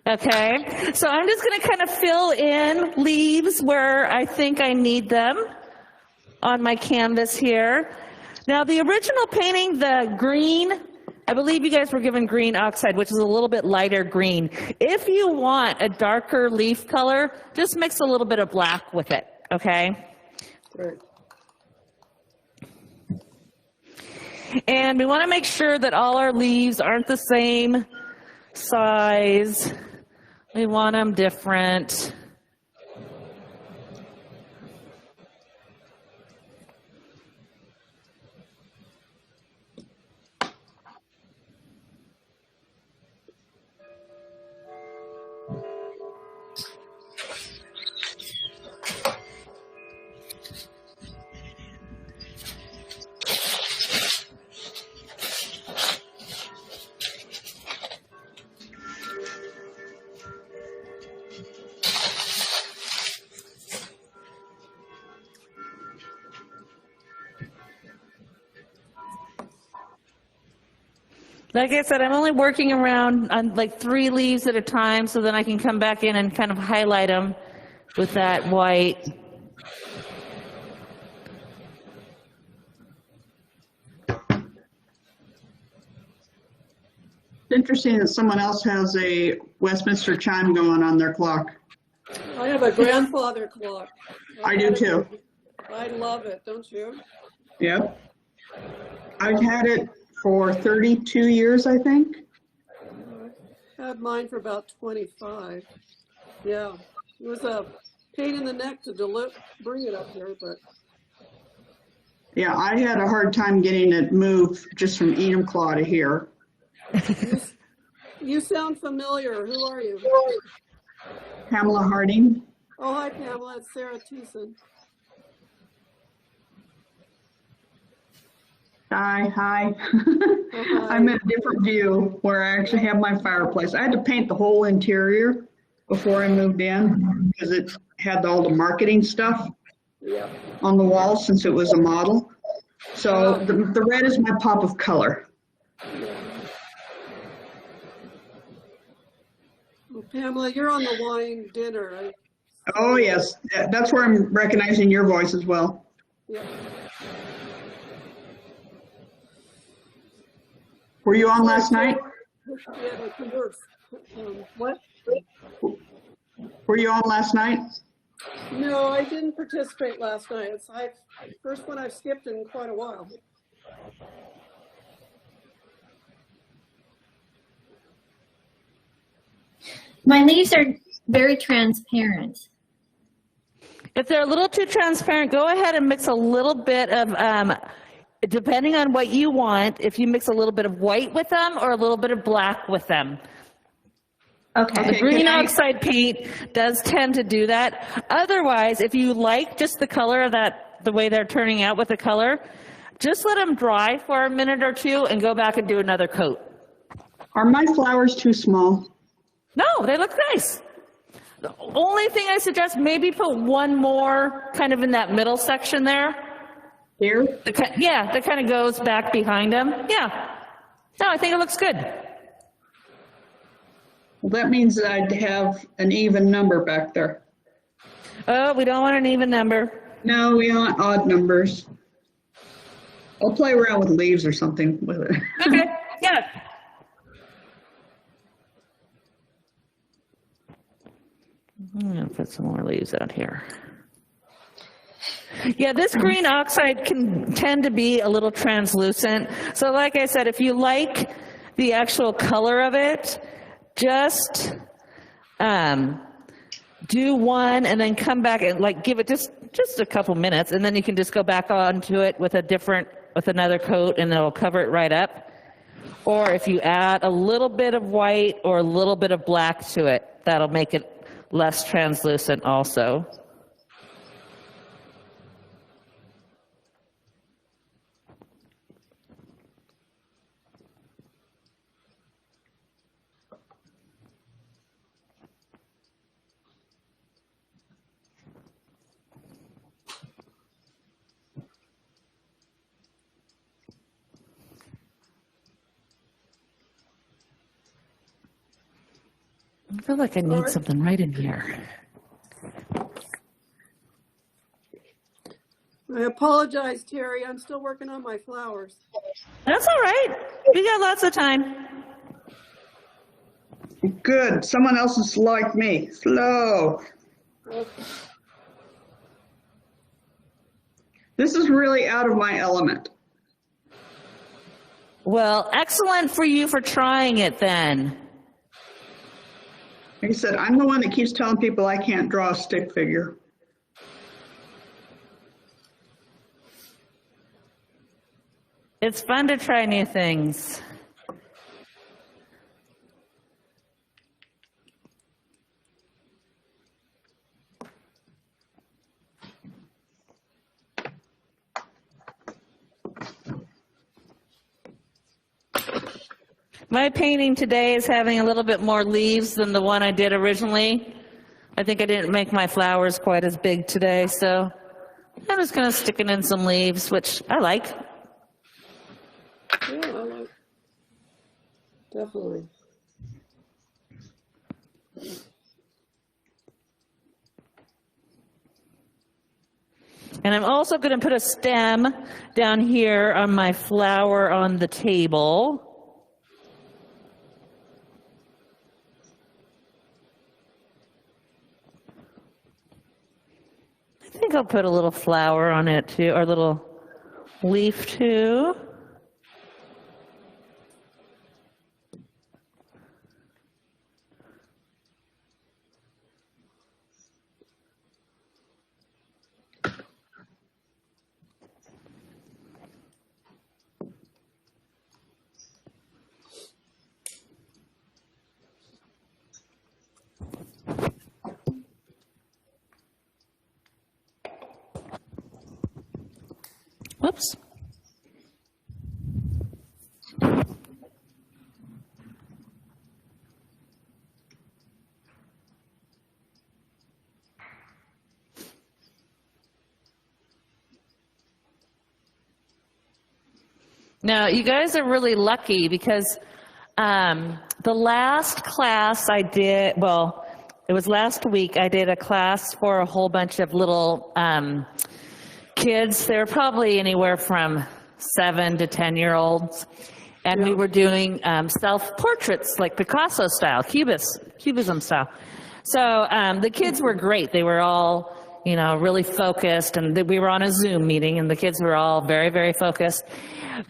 Okay, so I'm just going to kind of fill in leaves where I think I need them on my canvas here. Now the original painting, the green, I believe you guys were given green oxide, which is a little bit lighter green. If you want a darker leaf color, just mix a little bit of black with it, okay? Right. And we want to make sure that all our leaves aren't the same size. We want them different. Like I said, I'm only working around on like 3 leaves at a time, so then I can come back in and kind of highlight them with that white. It's interesting that someone else has a Westminster chime going on their clock. I have a grandfather clock. I do too. I love it, don't you? Yep. I've had it for 32 years, I think. I had mine for about 25. Yeah, it was a pain in the neck to bring it up here, but. Yeah, I had a hard time getting it moved just from Enumclaw to here. You sound familiar. Who are you? Pamela Harding. Oh, hi, Pamela. It's Sarah Thiessen. Hi. Hi. I'm in a different view where I actually have my fireplace. I had to paint the whole interior before I moved in because it had all the marketing stuff on the wall since it was a model. So the red is my pop of color. Well, Pamela, you're on the wine dinner, right? Oh, yes. That's where I'm recognizing your voice as well. Yeah. Were you on last night? Yeah, the converse. What? Were you on last night? No, I didn't participate last night. It's first one I've skipped in quite a while. My leaves are very transparent. If they're a little too transparent, go ahead and mix a little bit of, depending on what you want, if you mix a little bit of white with them or a little bit of black with them. Okay. The green oxide paint does tend to do that. Otherwise, if you like just the color of that, the way they're turning out with the color, just let them dry for a minute or two and go back and do another coat. Are my flowers too small? No, they look nice. The only thing I suggest, maybe put one more kind of in that middle section there. Here? Yeah, that kind of goes back behind them. Yeah. No, I think it looks good. Well, that means that I'd have an even number back there. Oh, we don't want an even number. No, we want odd numbers. I'll play around with leaves or something with it. Okay, yeah. I'm gonna put some more leaves out here. Yeah, this green oxide can tend to be a little translucent. So like I said, if you like the actual color of it, just do one and then come back and like give it just a couple minutes, and then you can just go back onto it with another coat and it'll cover it right up. Or if you add a little bit of white or a little bit of black to it, that'll make it less translucent also. I feel like I need something right in here. I apologize, Terry. I'm still working on my flowers. That's all right. We got lots of time. Good. Someone else is like me. Slow. This is really out of my element. Well, excellent for you for trying it then. Like I said, I'm the one that keeps telling people I can't draw a stick figure. It's fun to try new things. My painting today is having a little bit more leaves than the one I did originally. I think I didn't make my flowers quite as big today, so I'm just going to stick it in some leaves, which I like. Yeah, I like. Definitely. And I'm also going to put a stem down here on my flower on the table. I think I'll put a little flower on it too, or a little leaf too. Whoops. Now, you guys are really lucky because the last class I did, well, it was last week, I did a class for a whole bunch of little kids. They were probably anywhere from 7 to 10-year-olds. And we were doing self-portraits, like Picasso style, Cubism style. So the kids were great. They were all, you know, really focused. And we were on a Zoom meeting, and the kids were all very, very focused.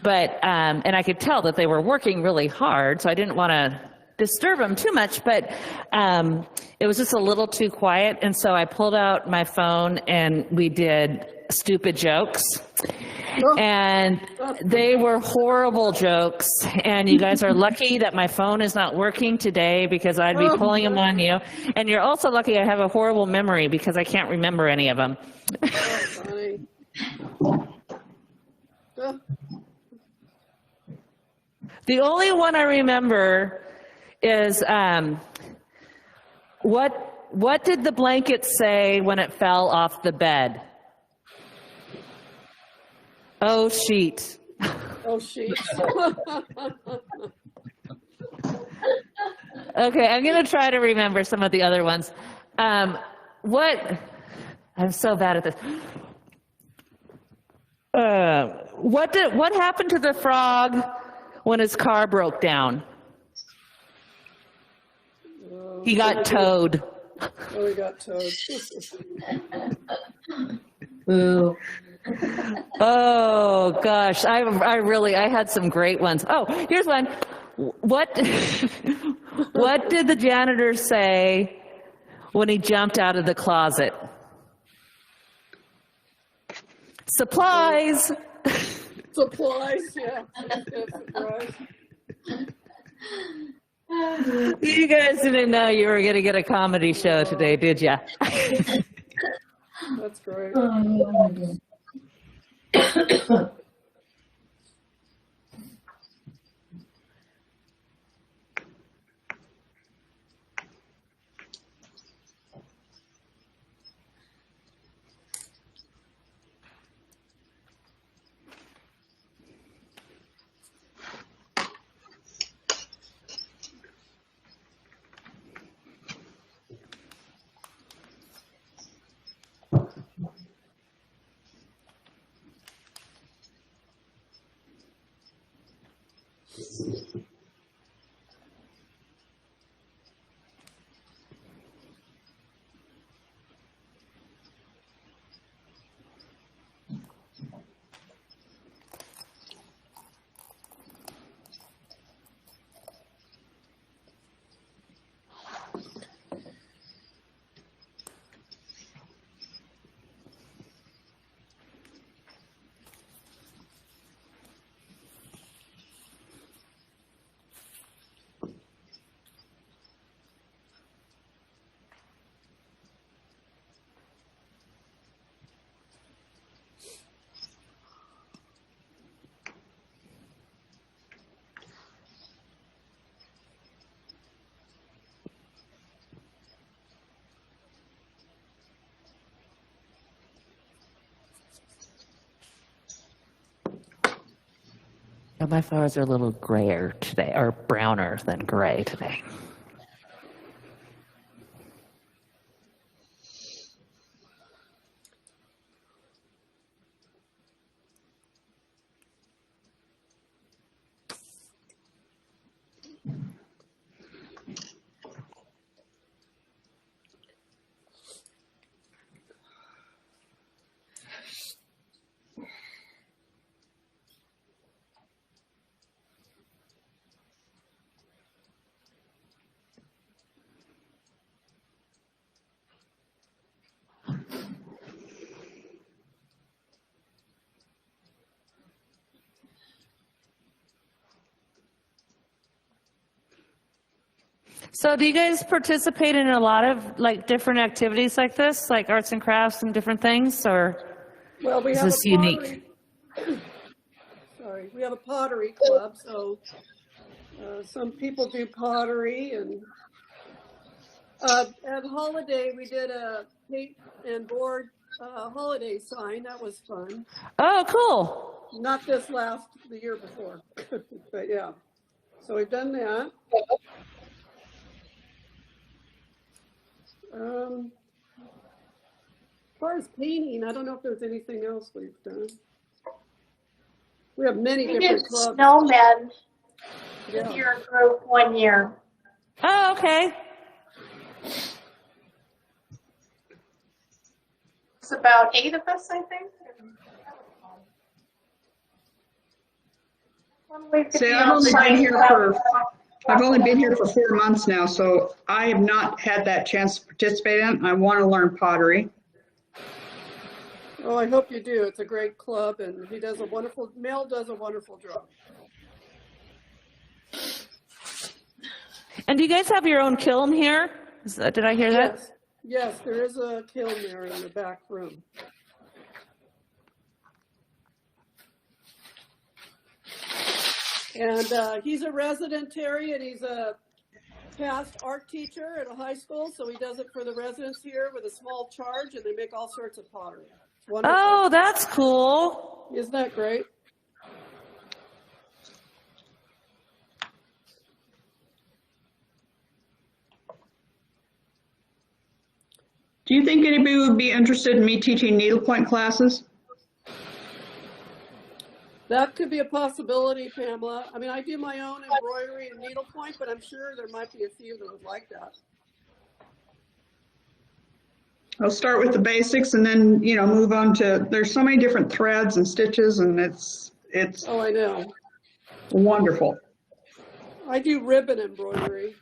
But, and I could tell that they were working really hard, so I didn't want to disturb them too much, but it was just a little too quiet. And so I pulled out my phone and we did stupid jokes. And they were horrible jokes. And you guys are lucky that my phone is not working today because I'd be pulling them on you. And you're also lucky I have a horrible memory because I can't remember any of them. Funny. The only one I remember is what did the blanket say when it fell off the bed? Oh, sheet. Oh, sheets. Okay, I'm going to try to remember some of the other ones. I'm so bad at this. What happened to the frog when his car broke down? He got towed. Oh, he got towed. Boo. Oh gosh, I had some great ones. Oh, here's one. What did the janitor say when he jumped out of the closet? Supplies. Supplies, yeah. Surprise. You guys didn't know you were going to get a comedy show today, did ya? That's great. But my flowers are a little grayer today, or browner than gray today. So do you guys participate in a lot of like different activities like this, like arts and crafts and different things, or Well, we is have this a unique? Sorry, we have a pottery club, so some people do pottery, and at Holiday we did a paint and board holiday sign. That was fun. Oh, cool. Not the year before, but yeah. So we've done that. As far as painting, I don't know if there's anything else we've done. We have many We different did clubs. snowmen Yeah. with your group one year. Oh, okay. It's about 8 of us, I think. See, I've only been here for 4 months now, so I have not had that chance to participate in it. I want to learn pottery. Oh, I hope you do. It's a great club, and Mel does a wonderful job. And do you guys have your own kiln here? Did I hear that? Yes, yes, there is a kiln there in the back room. And he's a resident, Terry, and he's a past art teacher at a high school, so he does it for the residents here with a small charge, and they make all sorts of pottery. It's wonderful. Oh, that's cool. Isn't that great? Do you think anybody would be interested in me teaching needlepoint classes? That could be a possibility, Pamela. I mean, I do my own embroidery and needlepoint, but I'm sure there might be a few that would like that. I'll start with the basics and then, move on to, there's so many different threads and stitches, and it's Oh, I know. wonderful. I do ribbon embroidery.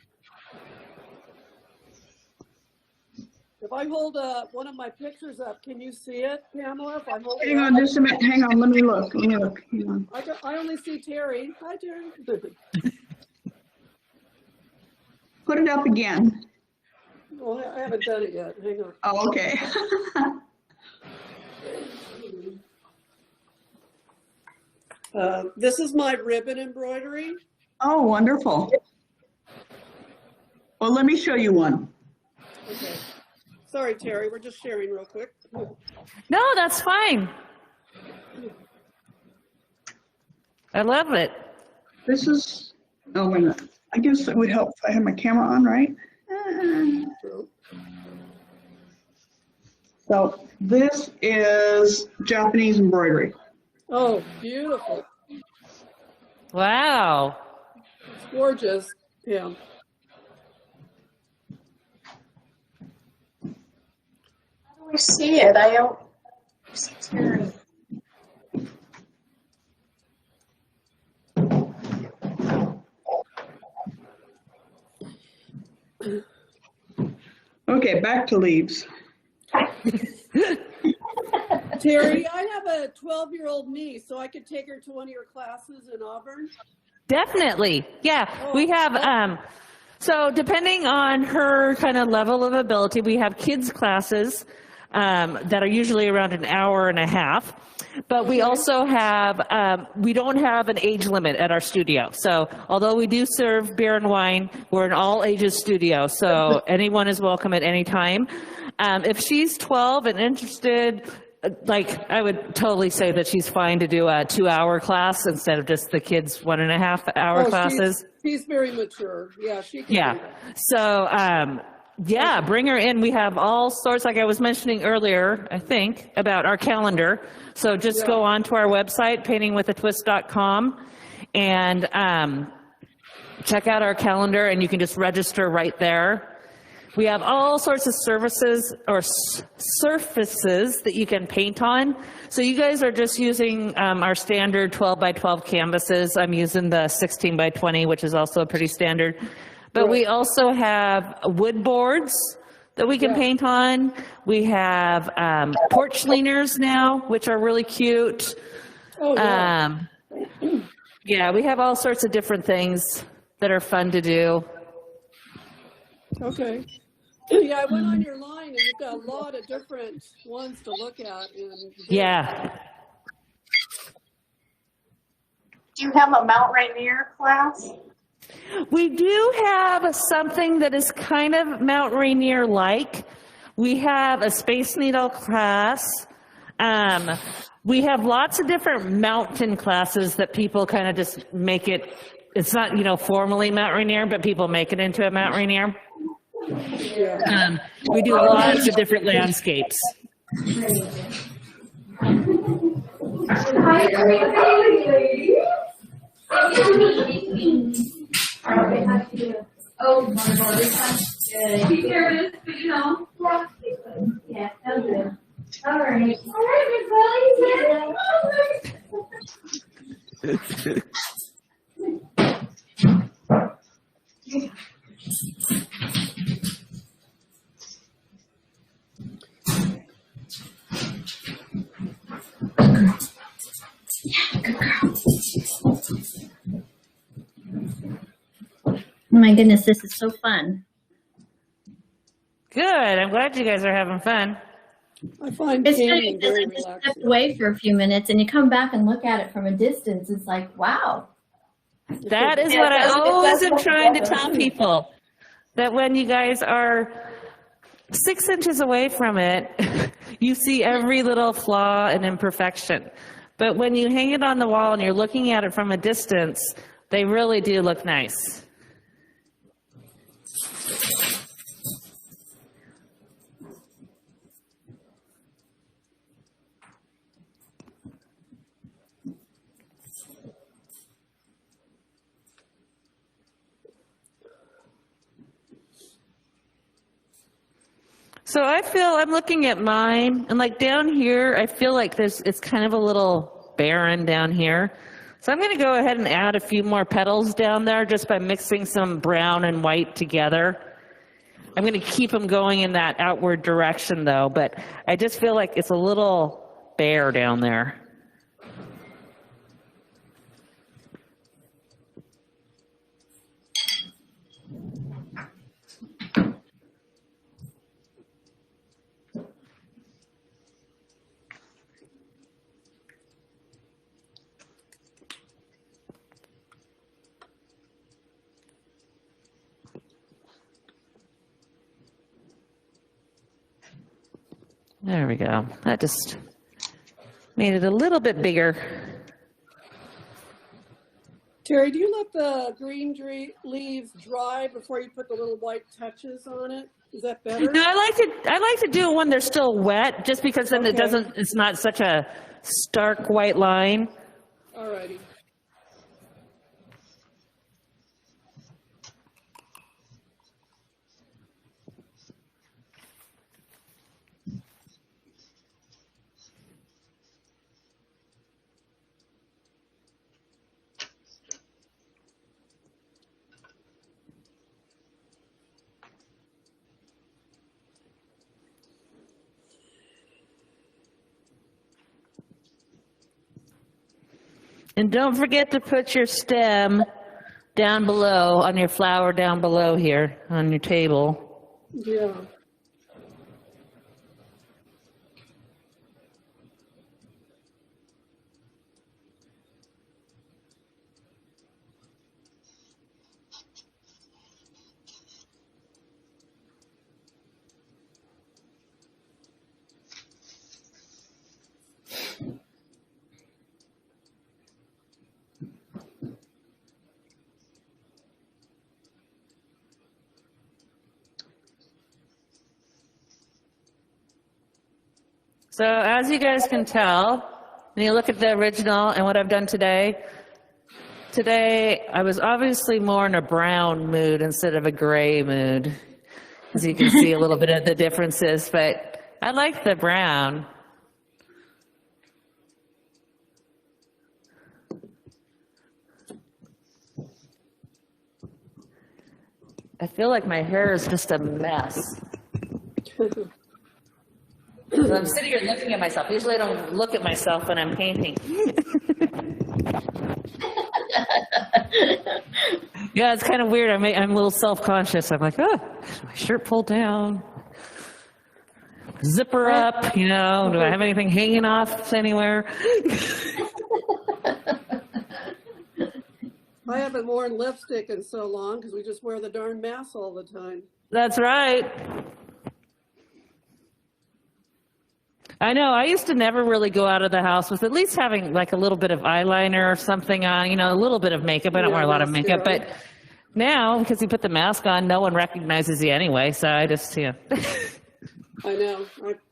If I hold one of my pictures up, can you see it, Pamela? If I hold Hang on just a minute. Hang on. Let me look. Hang on. I only see Terry. Hi, Terry. Put it up again. Well, I haven't done it yet. Hang on. Oh, okay. This is my ribbon embroidery. Oh, wonderful. Well, let me show you one. Okay. Sorry, Terry. We're just sharing real quick. No, that's fine. I love it. This is, oh, wait a minute. I guess it would help if I had my camera on, right? So this is Japanese embroidery. Oh, beautiful. Wow. It's gorgeous, Pam. How do we see it? I don't see Terry. Okay, back to leaves. Terry, I have a 12-year-old niece, so I could take her to one of your classes in Auburn. Definitely. Yeah, we have, so depending on her kind of level of ability, we have kids classes that are usually around an hour and a half. But we also have, we don't have an age limit at our studio. So although we do serve beer and wine, we're an all ages studio. So anyone is welcome at any time. If she's 12 and interested, like, I would totally say that she's fine to do a 2-hour class instead of just the kids' 1.5-hour classes. She's very mature. Yeah, she can do Yeah. that. So, yeah, bring her in. We have all sorts, like I was mentioning earlier, I think, about our calendar. So just go on to our website, paintingwithatwist.com, and check out our calendar, and you can just register right there. We have all sorts of services or surfaces that you can paint on. So you guys are just using our standard 12 by 12 canvases. I'm using the 16 by 20, which is also pretty standard. But we also have wood boards that we can paint on. We have porch leaners now, which are really cute. Oh, yeah. Yeah, we have all sorts of different things that are fun to do. Okay. Yeah, I went on your line and you've got a lot of different ones to look at. Yeah. Do you have a Mount Rainier class? We do have something that is kind of Mount Rainier-like. We have a Space Needle class. We have lots of different mountain classes that people kind of just make it. It's not, formally Mount Rainier, but people make it into a Mount Rainier. We do lots of different landscapes. Hi, lady. Oh, my God. Be nervous, but yeah, that's good. All right. All right, Miss Lily. Oh my goodness, this is so fun. Good. I'm glad you guys are having fun. I find It's funny painting because very I just relaxing. stepped away for a few minutes and you come back and look at it from a distance. It's like, wow. That is what I always am trying to tell people, that when you guys are 6 inches away from it, you see every little flaw and imperfection. But when you hang it on the wall and you're looking at it from a distance, they really do look nice. So I'm looking at mine, and like down here, I feel like it's kind of a little barren down here. So I'm going to go ahead and add a few more petals down there just by mixing some brown and white together. I'm going to keep them going in that outward direction though, but I just feel like it's a little bare down there. There we go. That just made it a little bit bigger. Terry, do you let the green leaves dry before you put the little white touches on it? Is that better? No, I like to do it when they're still wet, just because then it's not such a stark white line. All righty. And don't forget to put your stem down below, on your flower down below here, on your table. Yeah. So as you guys can tell, when you look at the original and what I've done today, I was obviously more in a brown mood instead of a gray mood, as you can see a little bit of the differences, but I like the brown. I feel like my hair is just a mess. I'm sitting here looking at myself. Usually I don't look at myself when I'm painting. Yeah, it's kind of weird. I'm a little self-conscious. I'm like, oh, my shirt pulled down. Zipper up, you know, do I have anything hanging off anywhere? I haven't worn lipstick in so long because we just wear the darn mask all the time. That's right. I know, I used to never really go out of the house with at least having like a little bit of eyeliner or something on, you know, a little bit of makeup. I don't wear a lot of makeup, but now, because you put the mask on, no one recognizes you anyway, so I just, yeah. I know,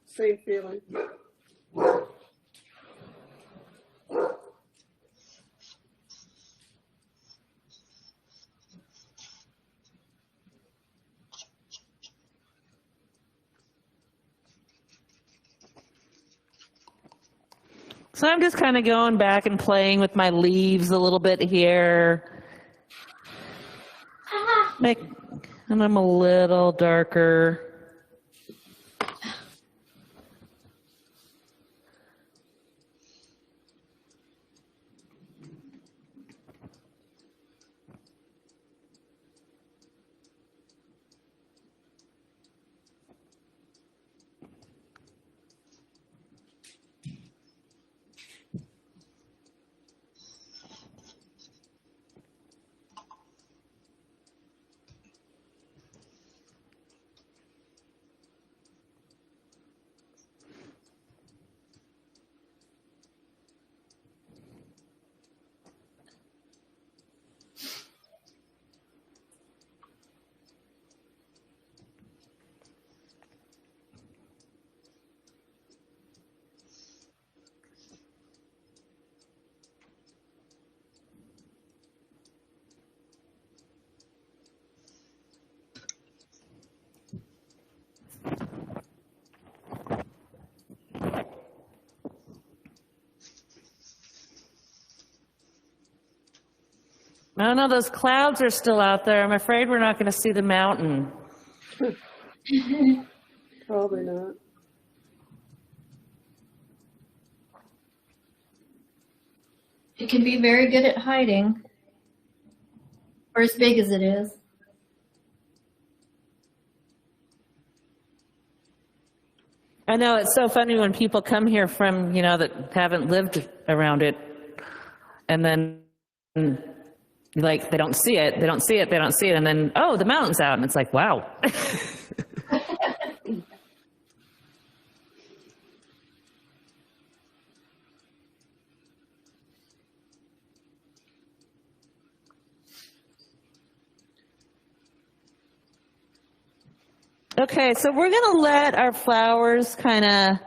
same feeling. So I'm just kind of going back and playing with my leaves a little bit here. And I'm a little darker. I don't know, those clouds are still out there. I'm afraid we're not going to see the mountain. Probably not. It can be very good at hiding, or as big as it is. I know, it's so funny when people come here from, you know, that haven't lived around it, and then like they don't see it, and then, oh, the mountain's out, and it's like, wow. Okay, so we're gonna let our flowers kind of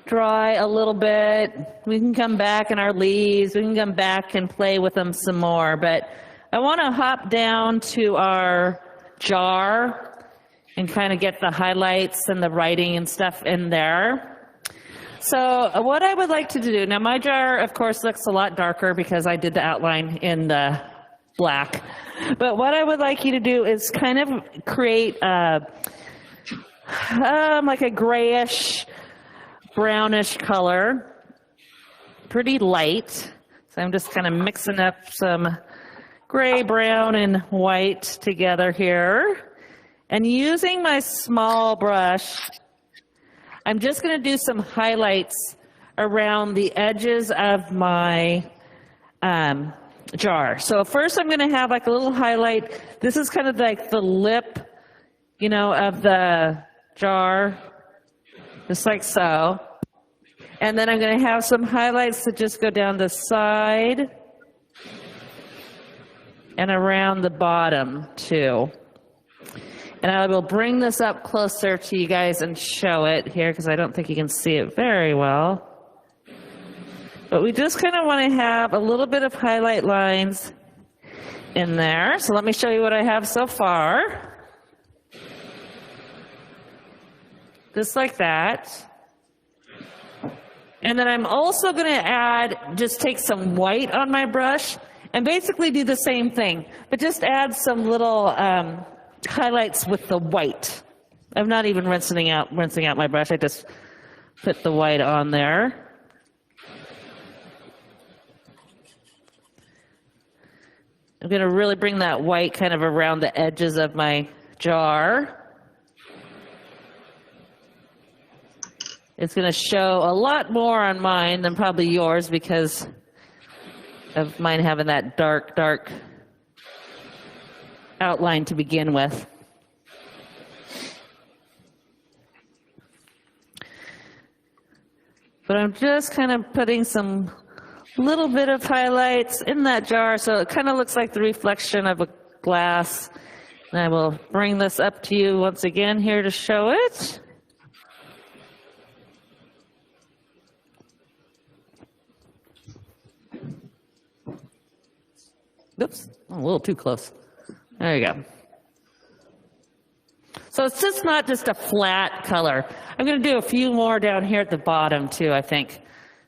dry a little bit. We can come back in our leaves. We can come back and play with them some more. But I want to hop down to our jar and kind of get the highlights and the writing and stuff in there. So what I would like to do, now my jar, of course, looks a lot darker because I did the outline in the black. But what I would like you to do is kind of create like a grayish, brownish color, pretty light. So I'm just kind of mixing up some gray, brown, and white together here. And using my small brush, I'm just going to do some highlights around the edges of my jar. So first I'm going to have like a little highlight. This is kind of like the lip, you know, of the jar, just like so. And then I'm going to have some highlights that just go down the side and around the bottom too. And I will bring this up closer to you guys and show it here because I don't think you can see it very well. But we just kind of want to have a little bit of highlight lines in there. So let me show you what I have so far. Just like that. And then I'm also going to add, just take some white on my brush and basically do the same thing, but just add some little highlights with the white. I'm not even rinsing out my brush. I just put the white on there. I'm going to really bring that white kind of around the edges of my jar. It's going to show a lot more on mine than probably yours because of mine having that dark, dark outline to begin with. But I'm just kind of putting some little bit of highlights in that jar so it kind of looks like the reflection of a glass. And I will bring this up to you once again here to show it. Oops, a little too close. There you go. So it's just not just a flat color. I'm going to do a few more down here at the bottom too, I think.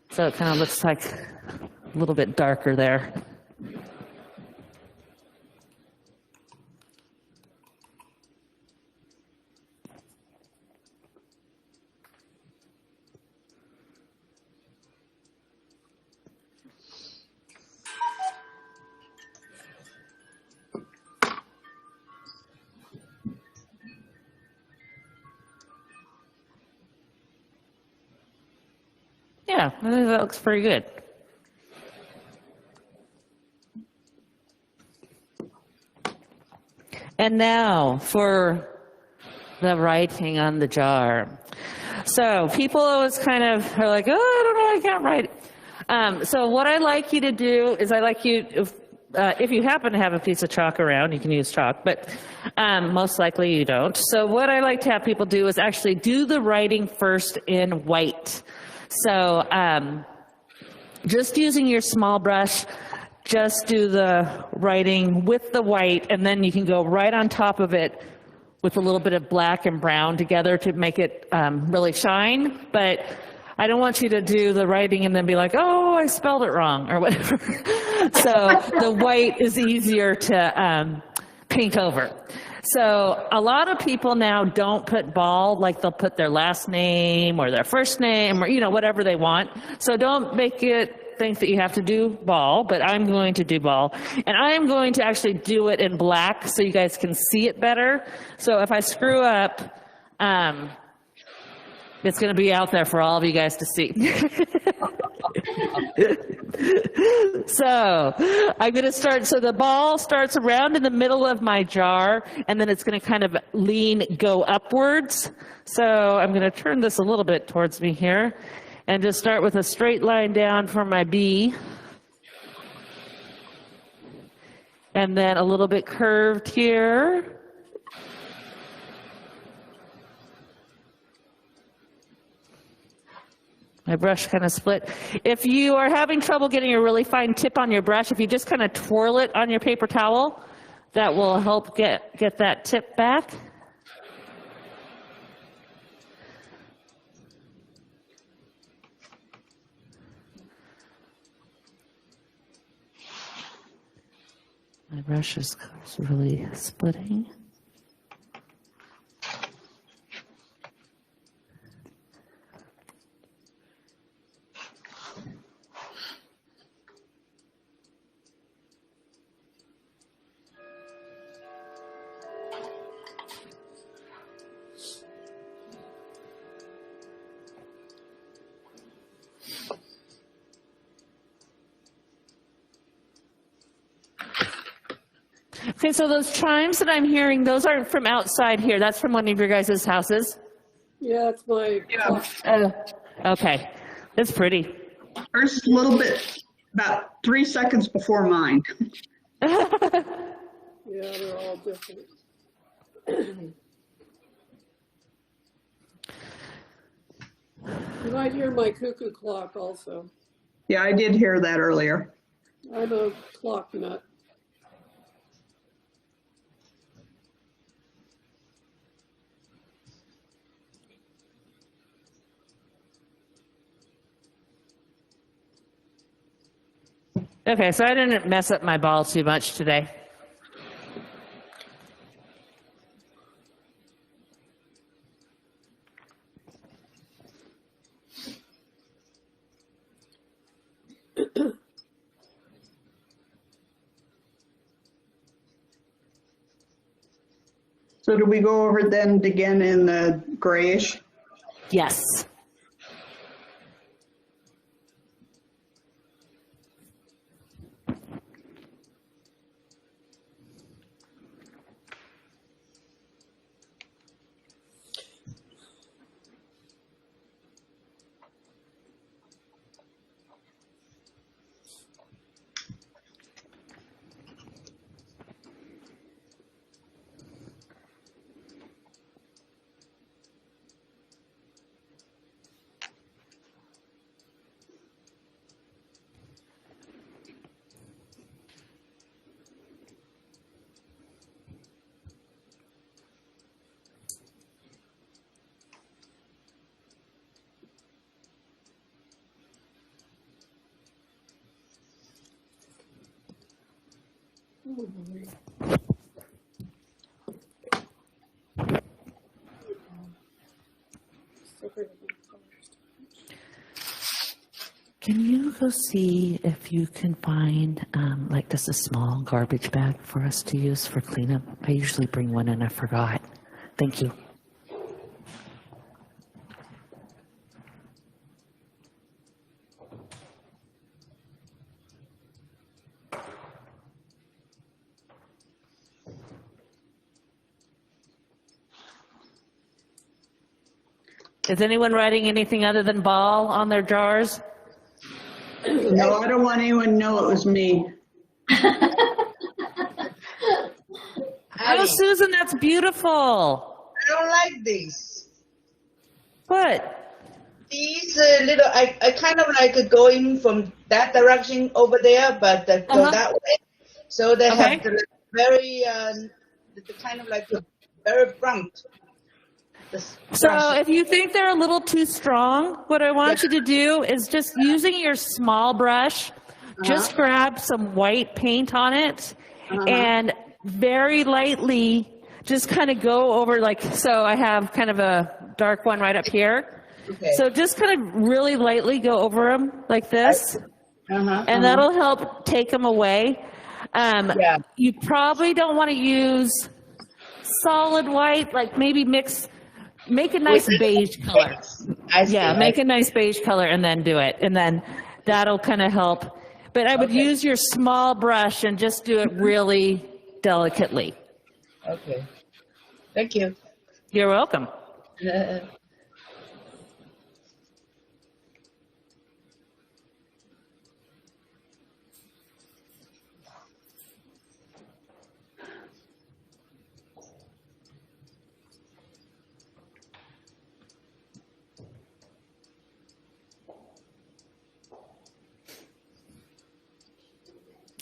So it kind of looks like a little bit darker there. Yeah, I think that looks pretty good. And now for the writing on the jar. So people always kind of are like, oh, I don't know, I can't write. So what I like you to do is I like you, if you happen to have a piece of chalk around, you can use chalk, but most likely you don't. So what I like to have people do is actually do the writing first in white. So just using your small brush, just do the writing with the white, and then you can go right on top of it with a little bit of black and brown together to make it really shine. But I don't want you to do the writing and then be like, oh, I spelled it wrong or whatever. So the white is easier to paint over. So a lot of people now don't put ball, like they'll put their last name or their first name or, you know, whatever they want. So don't make it think that you have to do ball, but I'm going to do ball. And I am going to actually do it in black so you guys can see it better. So if I screw up, it's going to be out there for all of you guys to see. So I'm going to start, so the ball starts around in the middle of my jar, and then it's going to kind of go upwards. So I'm going to turn this a little bit towards me here, and just start with a straight line down for my B. And then a little bit curved here. My brush kind of split. If you are having trouble getting a really fine tip on your brush, if you just kind of twirl it on your paper towel, that will help get that tip back. My brush is really splitting. Okay, so those chimes that I'm hearing, those aren't from outside here. That's from one of your guys' houses? Yeah, it's my. Okay, that's pretty. Hers is a little bit, about 3 seconds before mine. Yeah, they're all different. might hear my cuckoo clock also. Yeah, I did hear that earlier. I'm a clock nut. Okay, so I didn't mess up my ball too much today. So do we go over it then again in the grayish? Yes. Can you go see if you can find like just a small garbage bag for us to use for cleanup? I usually bring one and I forgot. Thank you. Is anyone writing anything other than ball on their jars? No, I don't want anyone to know it was me. Oh, Susan, that's beautiful. I don't like these. What? These little, I kind of like going from that direction over there, but go that way. So they have the very, the kind of like the very front. So if you think they're a little too strong, what I want you to do is just using your small brush, just grab some white paint on it and very lightly just kind of go over like, so I have kind of a dark one right up here. Okay. So just kind of really lightly go over them like this, and that'll help take them away. You probably don't want to use solid white, like maybe make a nice beige color. Make a nice beige color and then do it. And then that'll kind of help. But I would use your small brush and just do it really delicately. Okay. Thank you. You're welcome.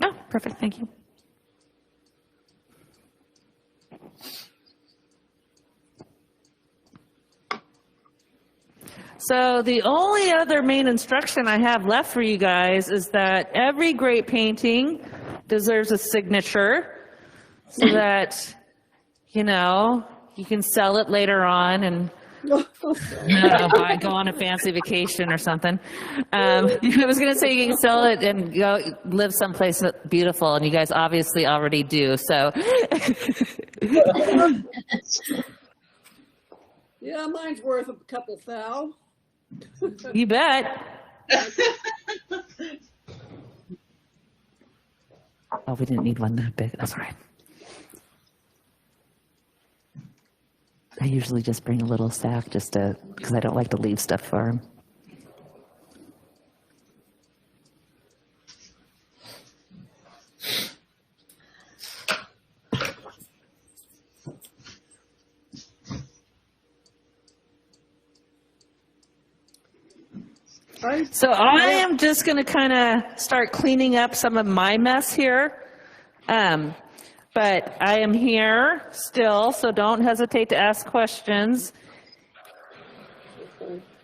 Oh, perfect. Thank you. So the only other main instruction I have left for you guys is that every great painting deserves a signature so that, you know, you can sell it later on and I go on a fancy vacation or something. I was going to say you can sell it and go live someplace beautiful, and you guys obviously already do. So, yeah, mine's worth a couple thou. You bet. Oh, we didn't need one that big. That's all right. I usually just bring a little stack just to, because I don't like to leave stuff for him. So I am just going to kind of start cleaning up some of my mess here. But I am here still, so don't hesitate to ask questions.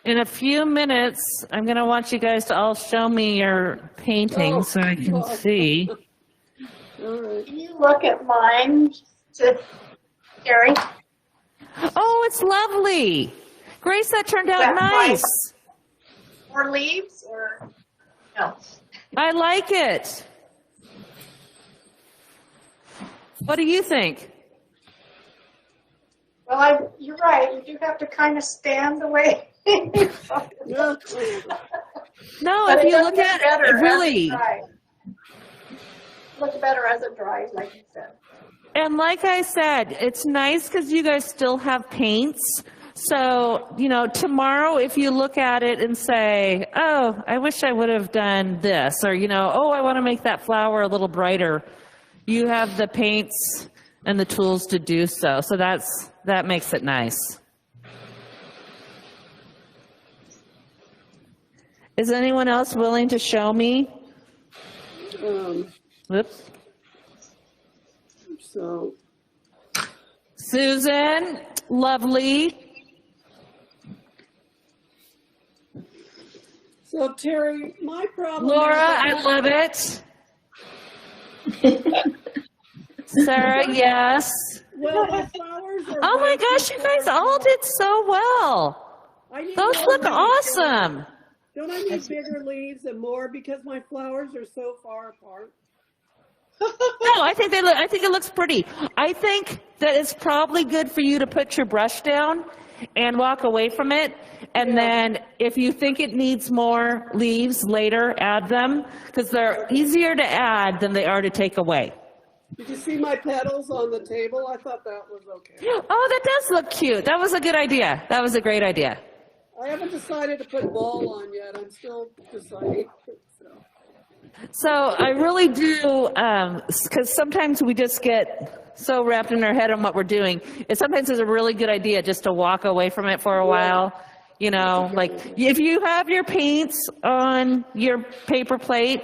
In a few minutes, I'm going to want you guys to all show me your painting so I can see. All right. Can you look at mine, Carrie? Oh, it's lovely. Grace, that turned out That nice. More leaves or no? I like it. What do you think? Well, you're right. You do have to kind of stand away. No, But if it you does look look at better it, as really. dries. Looks better as it dries, like you said. And like I said, it's nice because you guys still have paints. So, you know, tomorrow if you look at it and say, oh, I wish I would have done this, or, you know, oh, I want to make that flower a little brighter, you have the paints and the tools to do so. So that makes it nice. Is anyone else willing to show me? Whoops. So, Susan, lovely. so Terry, my problem. Laura, is I love it. Sarah, yes. Well, my flowers are. Oh my way gosh, too you guys far all apart. did so well. I need Those more look leaves. awesome. Don't I need bigger leaves and more because my flowers are so far apart? No, I think it looks pretty. I think that it's probably good for you to put your brush down and walk away from it. And then if you think it needs more leaves later, add them because they're easier to add than they are to take away. Did you see my petals on the table? I thought that was okay. Oh, that does look cute. That was a good idea. That was a great idea. I haven't decided to put ball on yet. I'm still deciding. So I really do, because sometimes we just get so wrapped in our head on what we're doing. It sometimes is a really good idea just to walk away from it for a while. You know, like if you have your paints on your paper plate,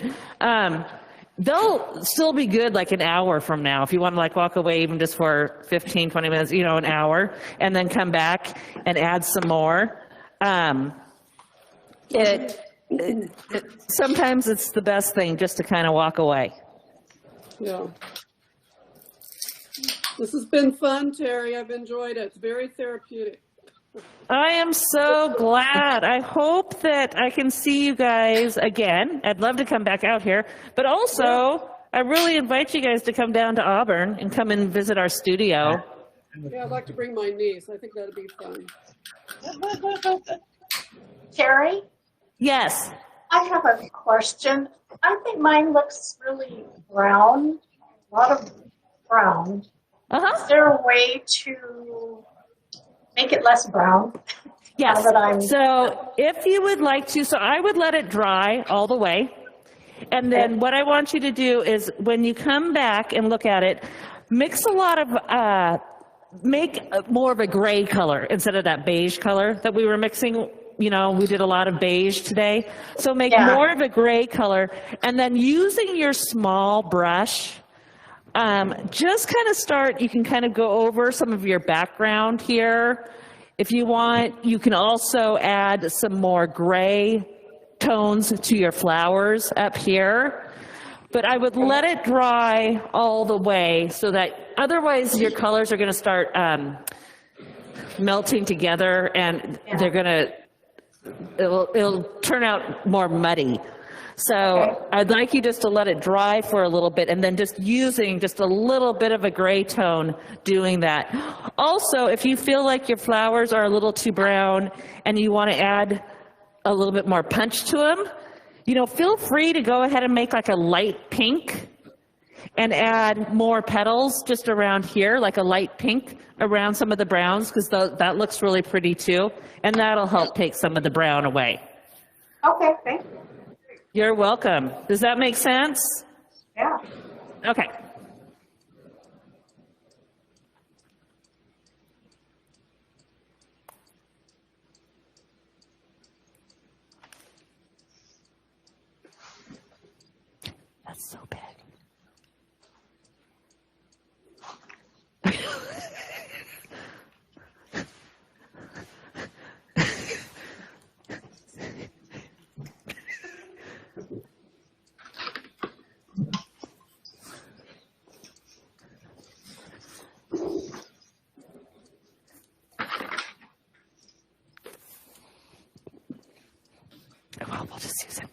they'll still be good like an hour from now. If you want to like walk away even just for 15, 20 minutes, you know, an hour, and then come back and add some more. Sometimes it's the best thing just to kind of walk away. Yeah. This has been fun, Terry. I've enjoyed it. It's very therapeutic. I am so glad. I hope that I can see you guys again. I'd love to come back out here. But also, I really invite you guys to come down to Auburn and come and visit our studio. Yeah, I'd like to bring my niece. I think that'd be fun. Terry, Yes. I have a question. I think mine looks really brown, a lot of brown. Is there a way to make it less brown? Yes. Now that I'm- So if you would like to, so I would let it dry all the way. And then what I want you to do is when you come back and look at it, mix a lot of, make more of a gray color instead of that beige color that we were mixing. You know, we did a lot of beige today. So make more of a gray color. And then using your small brush, just kind of start, you can kind of go over some of your background here. If you want, you can also add some more gray tones to your flowers up here. But I would let it dry all the way so that otherwise your colors are going to start melting together and they're going to, it'll turn out more muddy. So I'd like you just to let it dry for a little bit and then just using just a little bit of a gray tone doing that. Also, if you feel like your flowers are a little too brown and you want to add a little bit more punch to them, you know, feel free to go ahead and make like a light pink and add more petals just around here, like a light pink around some of the browns, because that looks really pretty too. And that'll help take some of the brown away. Okay, thank you. You're welcome. Does that make sense? Yeah. Okay. so big. Well, we'll just use it.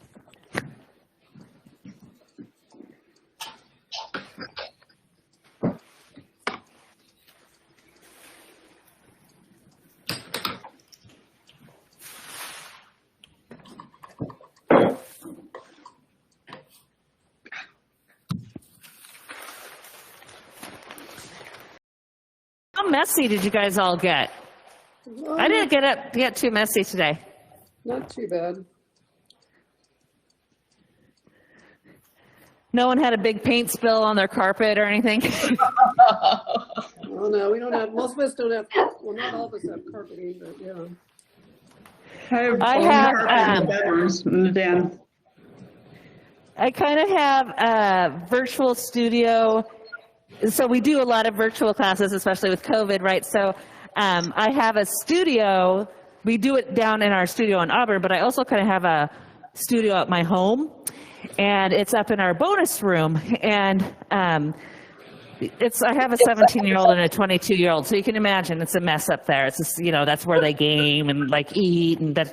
How messy did you guys all get? I didn't get too messy today. Not too bad. No one had a big paint spill on their carpet or anything? Oh, no, we don't have, most of us don't have, well, not all of us have carpeting, but yeah. I have, carpet in the bedrooms in the den. I kind of have a virtual studio. So we do a lot of virtual classes, especially with COVID, right? So I have a studio. We do it down in our studio in Auburn, but I also kind of have a studio at my home, and it's up in our bonus room. And I have a 17-year-old and a 22-year-old, so you can imagine it's a mess up there. It's just, that's where they game and like eat and da.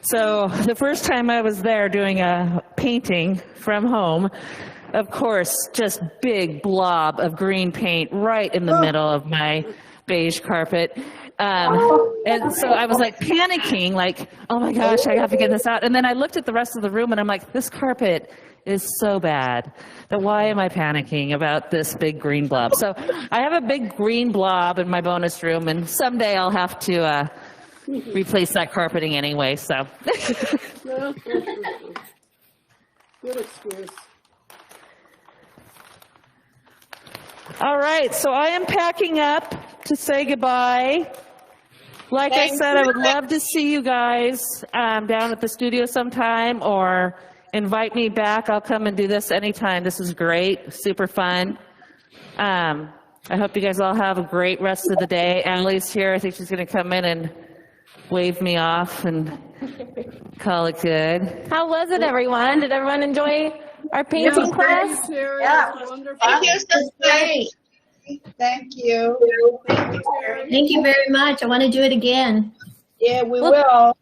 So the first time I was there doing a painting from home, of course, just big blob of green paint right in the middle of my beige carpet. And so I was like panicking, like, oh my gosh, I have to get this out. And then I looked at the rest of the room and I'm like, this carpet is so bad that why am I panicking about this big green blob? So I have a big green blob in my bonus room, and someday I'll have to replace that carpeting anyway, so. Good excuse. All right, so I am packing up to say goodbye. Like I said, I would love to see you guys down at the studio sometime, or invite me back. I'll come and do this anytime. This is great, super fun. I hope you guys all have a great rest of the day. Allie's here. I think she's going to come in and wave me off and call it good. How was it, everyone? Did everyone enjoy our painting class? Terry, Yeah. that's wonderful. Thank you so Great. Thank you. Thank you, Terry. Thank you very much. I want to do it again. Yeah, we will.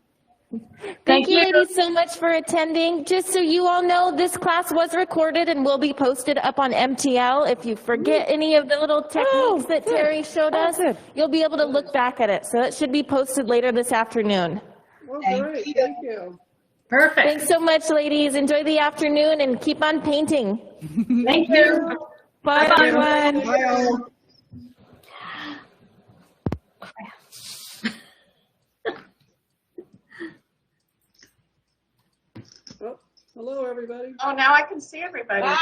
Thank you, ladies, so much for attending. Just so you all know, this class was recorded and will be posted up on MTL. If you forget any of the little techniques that Terry showed us, you'll be able to look back at it. So it should be posted later this afternoon. Oh, Thank great, you. thank you. Perfect. Thanks so much, ladies. Enjoy the afternoon and keep on painting. Thank you. Bye, everyone. Bye, all. Oh, hello, everybody. Oh, now I can see everybody. Bye.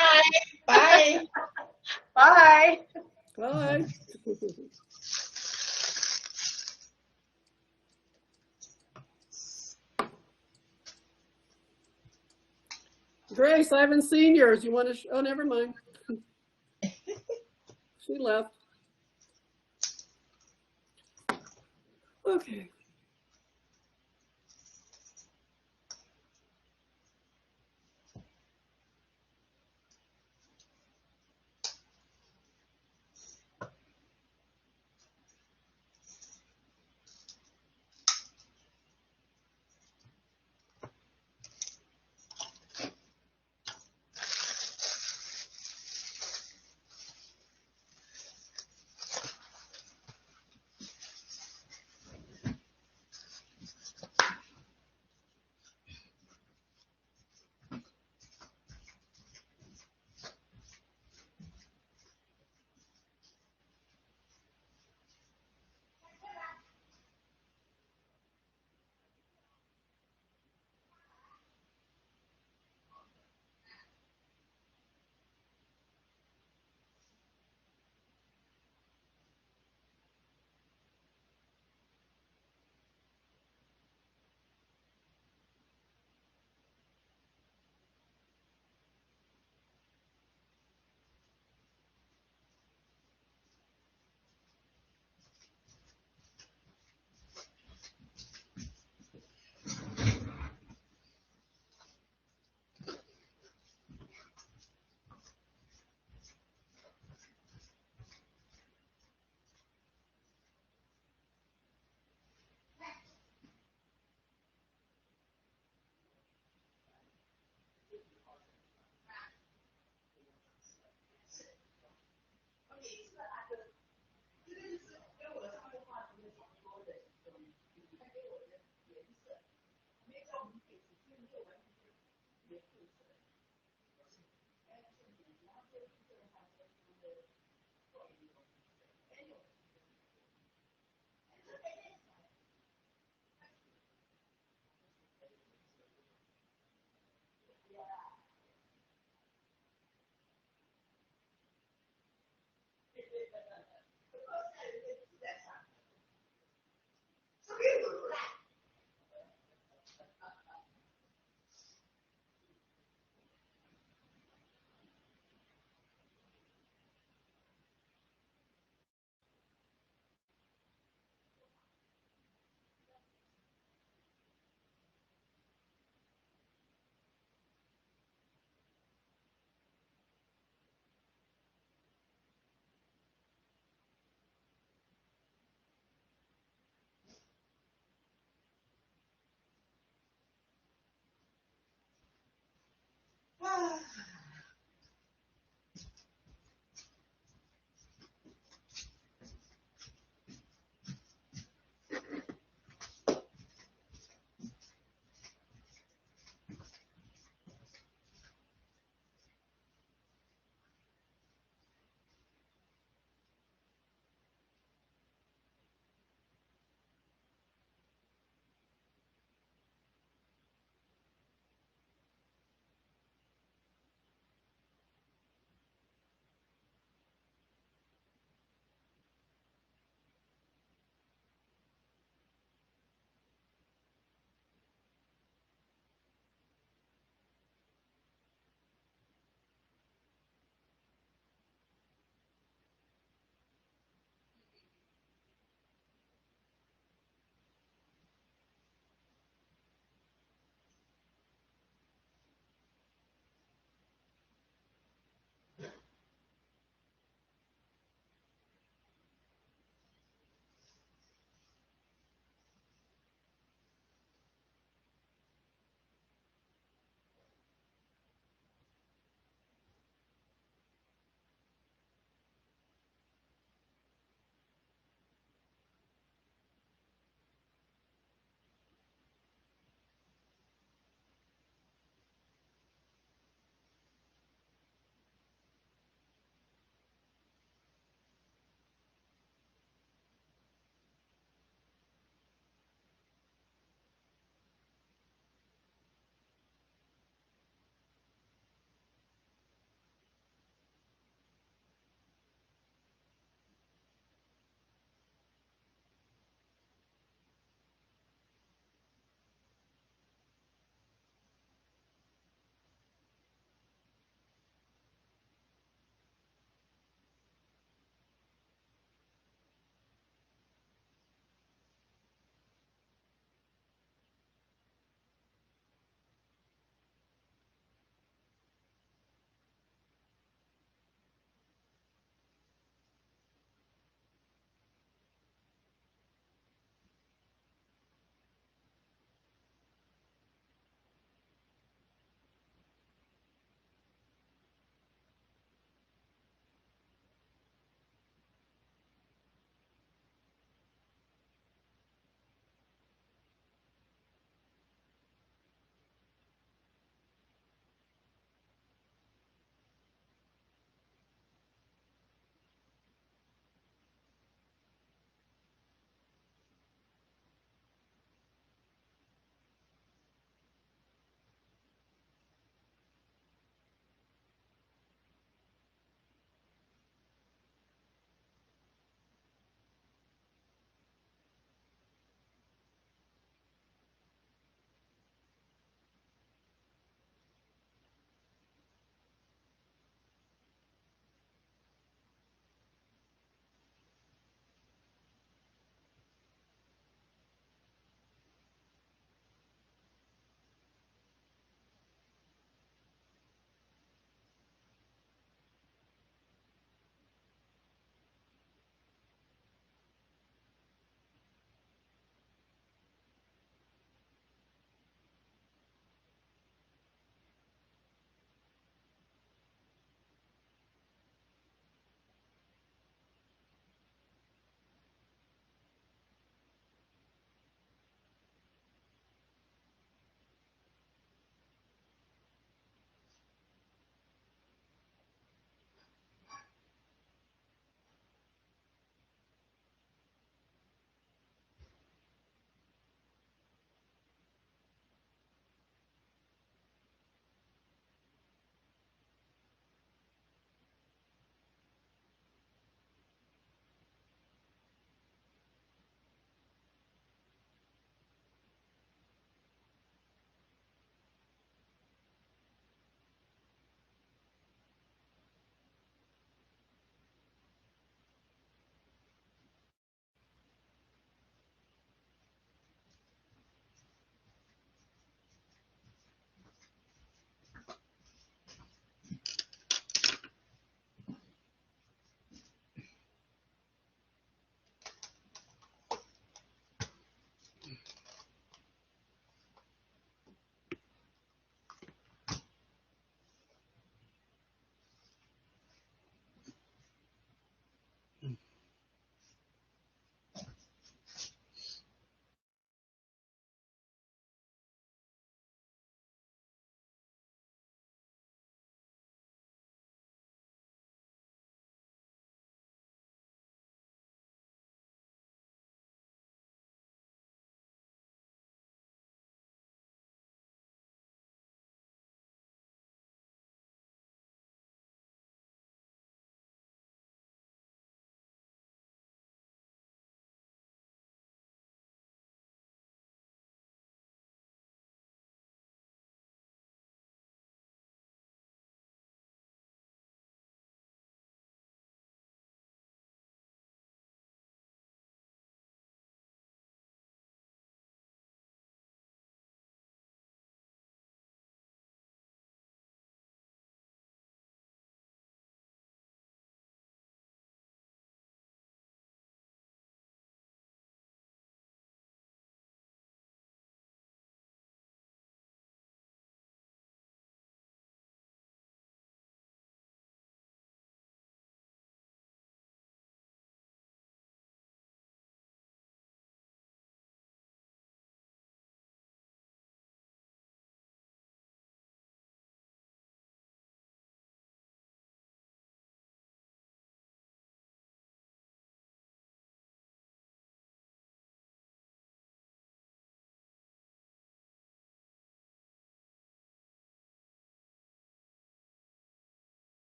Bye. Bye. Bye. Grace, I haven't seen yours. You want to? Oh, never mind. She left. Okay.